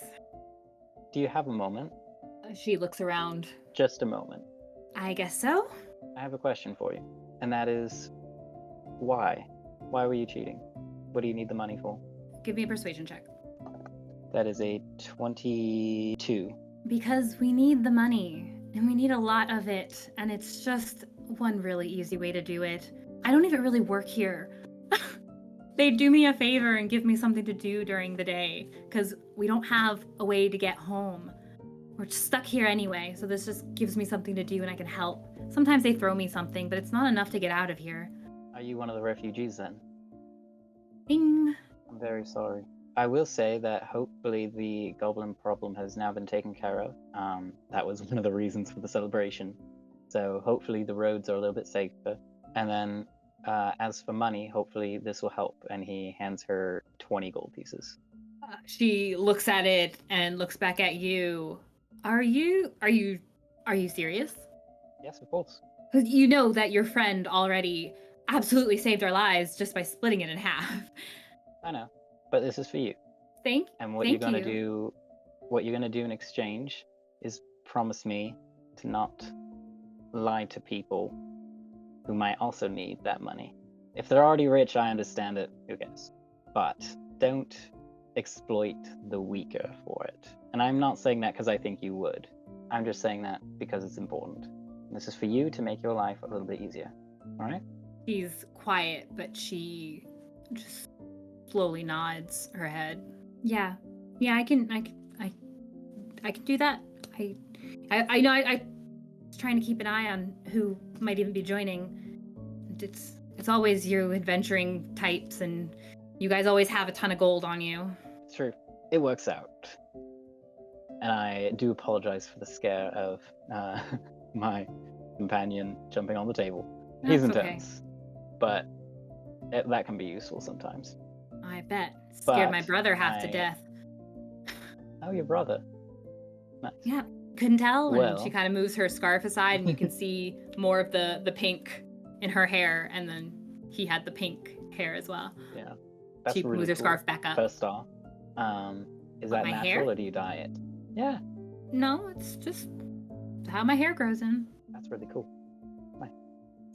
Do you have a moment? She looks around. Just a moment. I guess so. I have a question for you. And that is, why? Why were you cheating? What do you need the money for? Give me a persuasion check. That is a 22. Because we need the money, and we need a lot of it, and it's just one really easy way to do it. I don't even really work here. They do me a favor and give me something to do during the day, because we don't have a way to get home. We're stuck here anyway, so this just gives me something to do and I can help. Sometimes they throw me something, but it's not enough to get out of here. Are you one of the refugees then? Bing. I'm very sorry. I will say that hopefully the goblin problem has now been taken care of. That was one of the reasons for the celebration. So hopefully the roads are a little bit safer. And then as for money, hopefully this will help. And he hands her 20 gold pieces. She looks at it and looks back at you. Are you serious? Yes, of course. 'Cause you know that your friend already absolutely saved our lives just by splitting it in half. I know, but this is for you. And what thank you're gonna you. do, what you're gonna do in exchange is promise me to not lie to people who might also need that money. If they're already rich, I understand it, who cares? But don't exploit the weaker for it. And I'm not saying that because I think you would. I'm just saying that because it's important. And this is for you to make your life a little bit easier. All right? She's quiet, but she just slowly nods her head. Yeah, I can do that. I know. I was trying to keep an eye on who might even be joining. It's always you adventuring types, and you guys always have a ton of gold on you. It's true. It works out. And I do apologize for the scare of my companion jumping on the table. He's That's intense, but that can be useful sometimes. I bet. Scared my But brother half to death. Oh, your brother. Nice. Yeah, couldn't tell. Well- And she kind of moves her scarf aside, and you can see more of the pink in her hair. And then he had the pink hair as well. Yeah. That's She really moves her cool. scarf back up. First off, is that my natural hair? or do you dye it? Yeah, No, it's just how my hair grows in. that's really cool.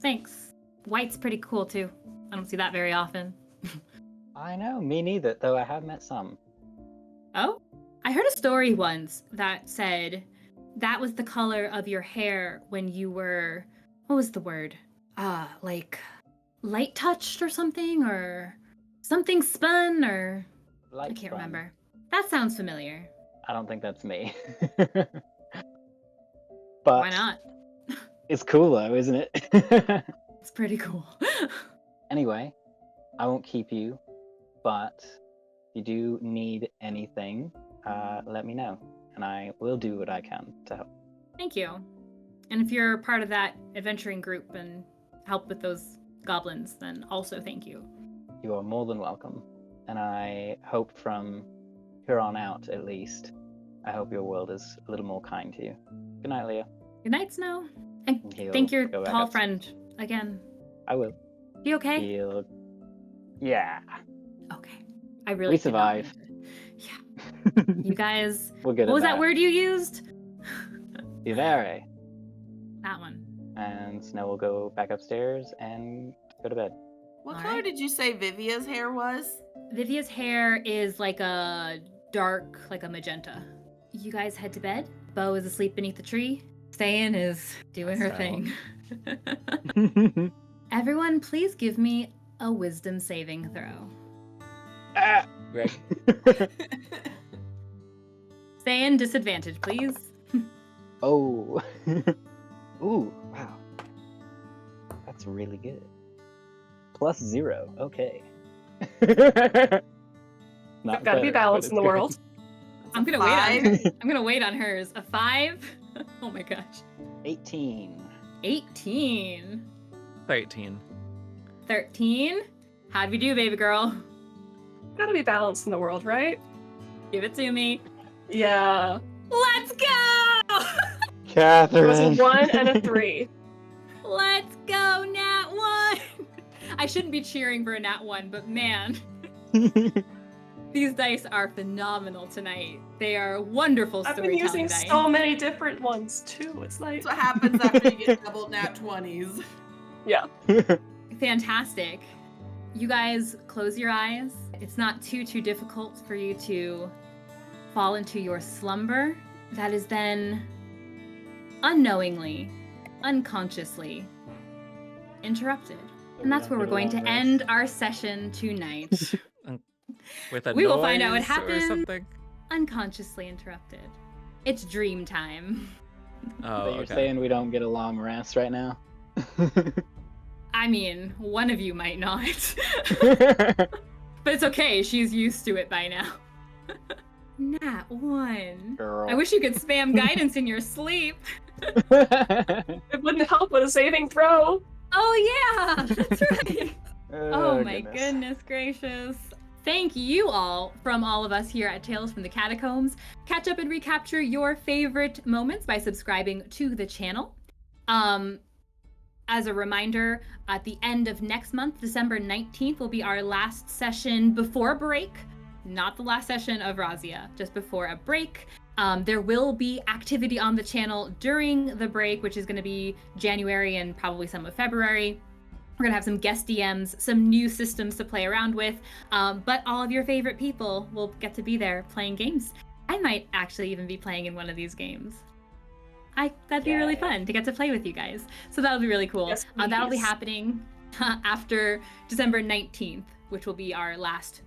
Thanks. White's pretty cool too. I don't see that very often. I know, me neither, though I have met some. Oh? I heard a story once that said that was the color of your hair when you were, what was the word? Like light touched or something spun or Light I can't spun. remember. That sounds familiar. I don't think that's me. But Why not? it's cool though, isn't it? It's pretty cool. Anyway, I won't keep you, but if you do need anything, let me know, and I will do what I can to help. Thank you. And if you're part of that adventuring group and help with those goblins, then also thank you. You are more than welcome, and I hope from here on out, at least, I hope your world is a little more kind to you. Good night, Leah. Good night, Snow. And He'll thank your go back tall up. friend again. I will. You okay? He'll... Yeah. Okay. I really We did not mean survive. to- Yeah. You guys. We're good What at was that word you used? Vivere. That one. And Snow will go back upstairs and go to bed. What All color right. did you say Vivia's hair was? Vivia's hair is like a dark, like a magenta. You guys head to bed. Beau is asleep beneath the tree. Ste'yn is doing her So- thing. Everyone, please give me a wisdom saving throw. Ah! Greg. Ste'yn, disadvantage, please. Oh. Ooh, wow. That's really good. +0. Okay. Not Gotta be better, balance but in the it's world. I'm gonna wait on hers. A 5? Oh my gosh. good. 18. 18. 13. 13. How'd we do, baby girl? Gotta be balance in the world, right? Give it to me. Yeah. Let's go! It was a Catherine. 1 and a 3. Let's go, Nat 1! I shouldn't be cheering for a Nat 1, but man, these dice are phenomenal tonight. They are wonderful I've been storytelling using dice. so many different ones too. It's like, That's what happens after you get double nat 20s. yeah. Fantastic. You guys close your eyes. It's not too difficult for you to fall into your slumber. that is then unknowingly, unconsciously interrupted. And that's where we're going to end our session tonight. With a We will find out what noise or happened. something. Unconsciously interrupted. It's dream time. Oh, So you're okay. saying we don't get a long rest right now? I mean, one of you might not. But it's okay, she's used to it by now. Nat 1. Girl. I wish you could spam guidance in your sleep. It wouldn't help with a saving throw. Oh yeah, that's right. Oh my goodness. goodness gracious. Thank you all from all of us here at Tales from the Catacombs. Catch up and recapture your favorite moments by subscribing to the channel. As a reminder, at the end of next month, December 19th, will be our last session before break. Not the last session of Razia, just before a break. There will be activity on the channel during the break, which is going to be January and probably some of February. We're going to have some guest DMs, some new systems to play around with, but all of your favorite people will get to be there playing games. I might actually even be playing in one of these games. That'd be really fun to get to play with you guys. So that'll be really cool. Yes, That'll be please. happening after December 19th, which will be our last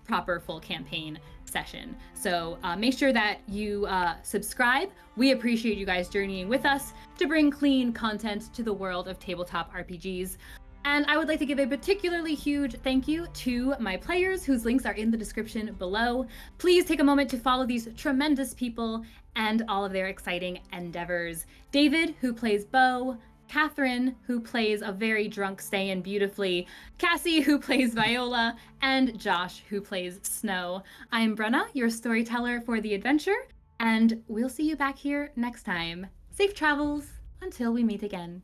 proper full campaign session. So make sure that you subscribe. We appreciate you guys journeying with us to bring clean content to the world of tabletop RPGs. And I would like to give a particularly huge thank you to my players, whose links are in the description below. Please take a moment to follow these tremendous people and all of their exciting endeavors. David, who plays Beau, Catherine, who plays a very drunk Ste'yn beautifully, Kassie, who plays Viola, and Josh, who plays Snow. I'm Brenna, your storyteller for the adventure, and we'll see you back here next time. Safe travels until we meet again.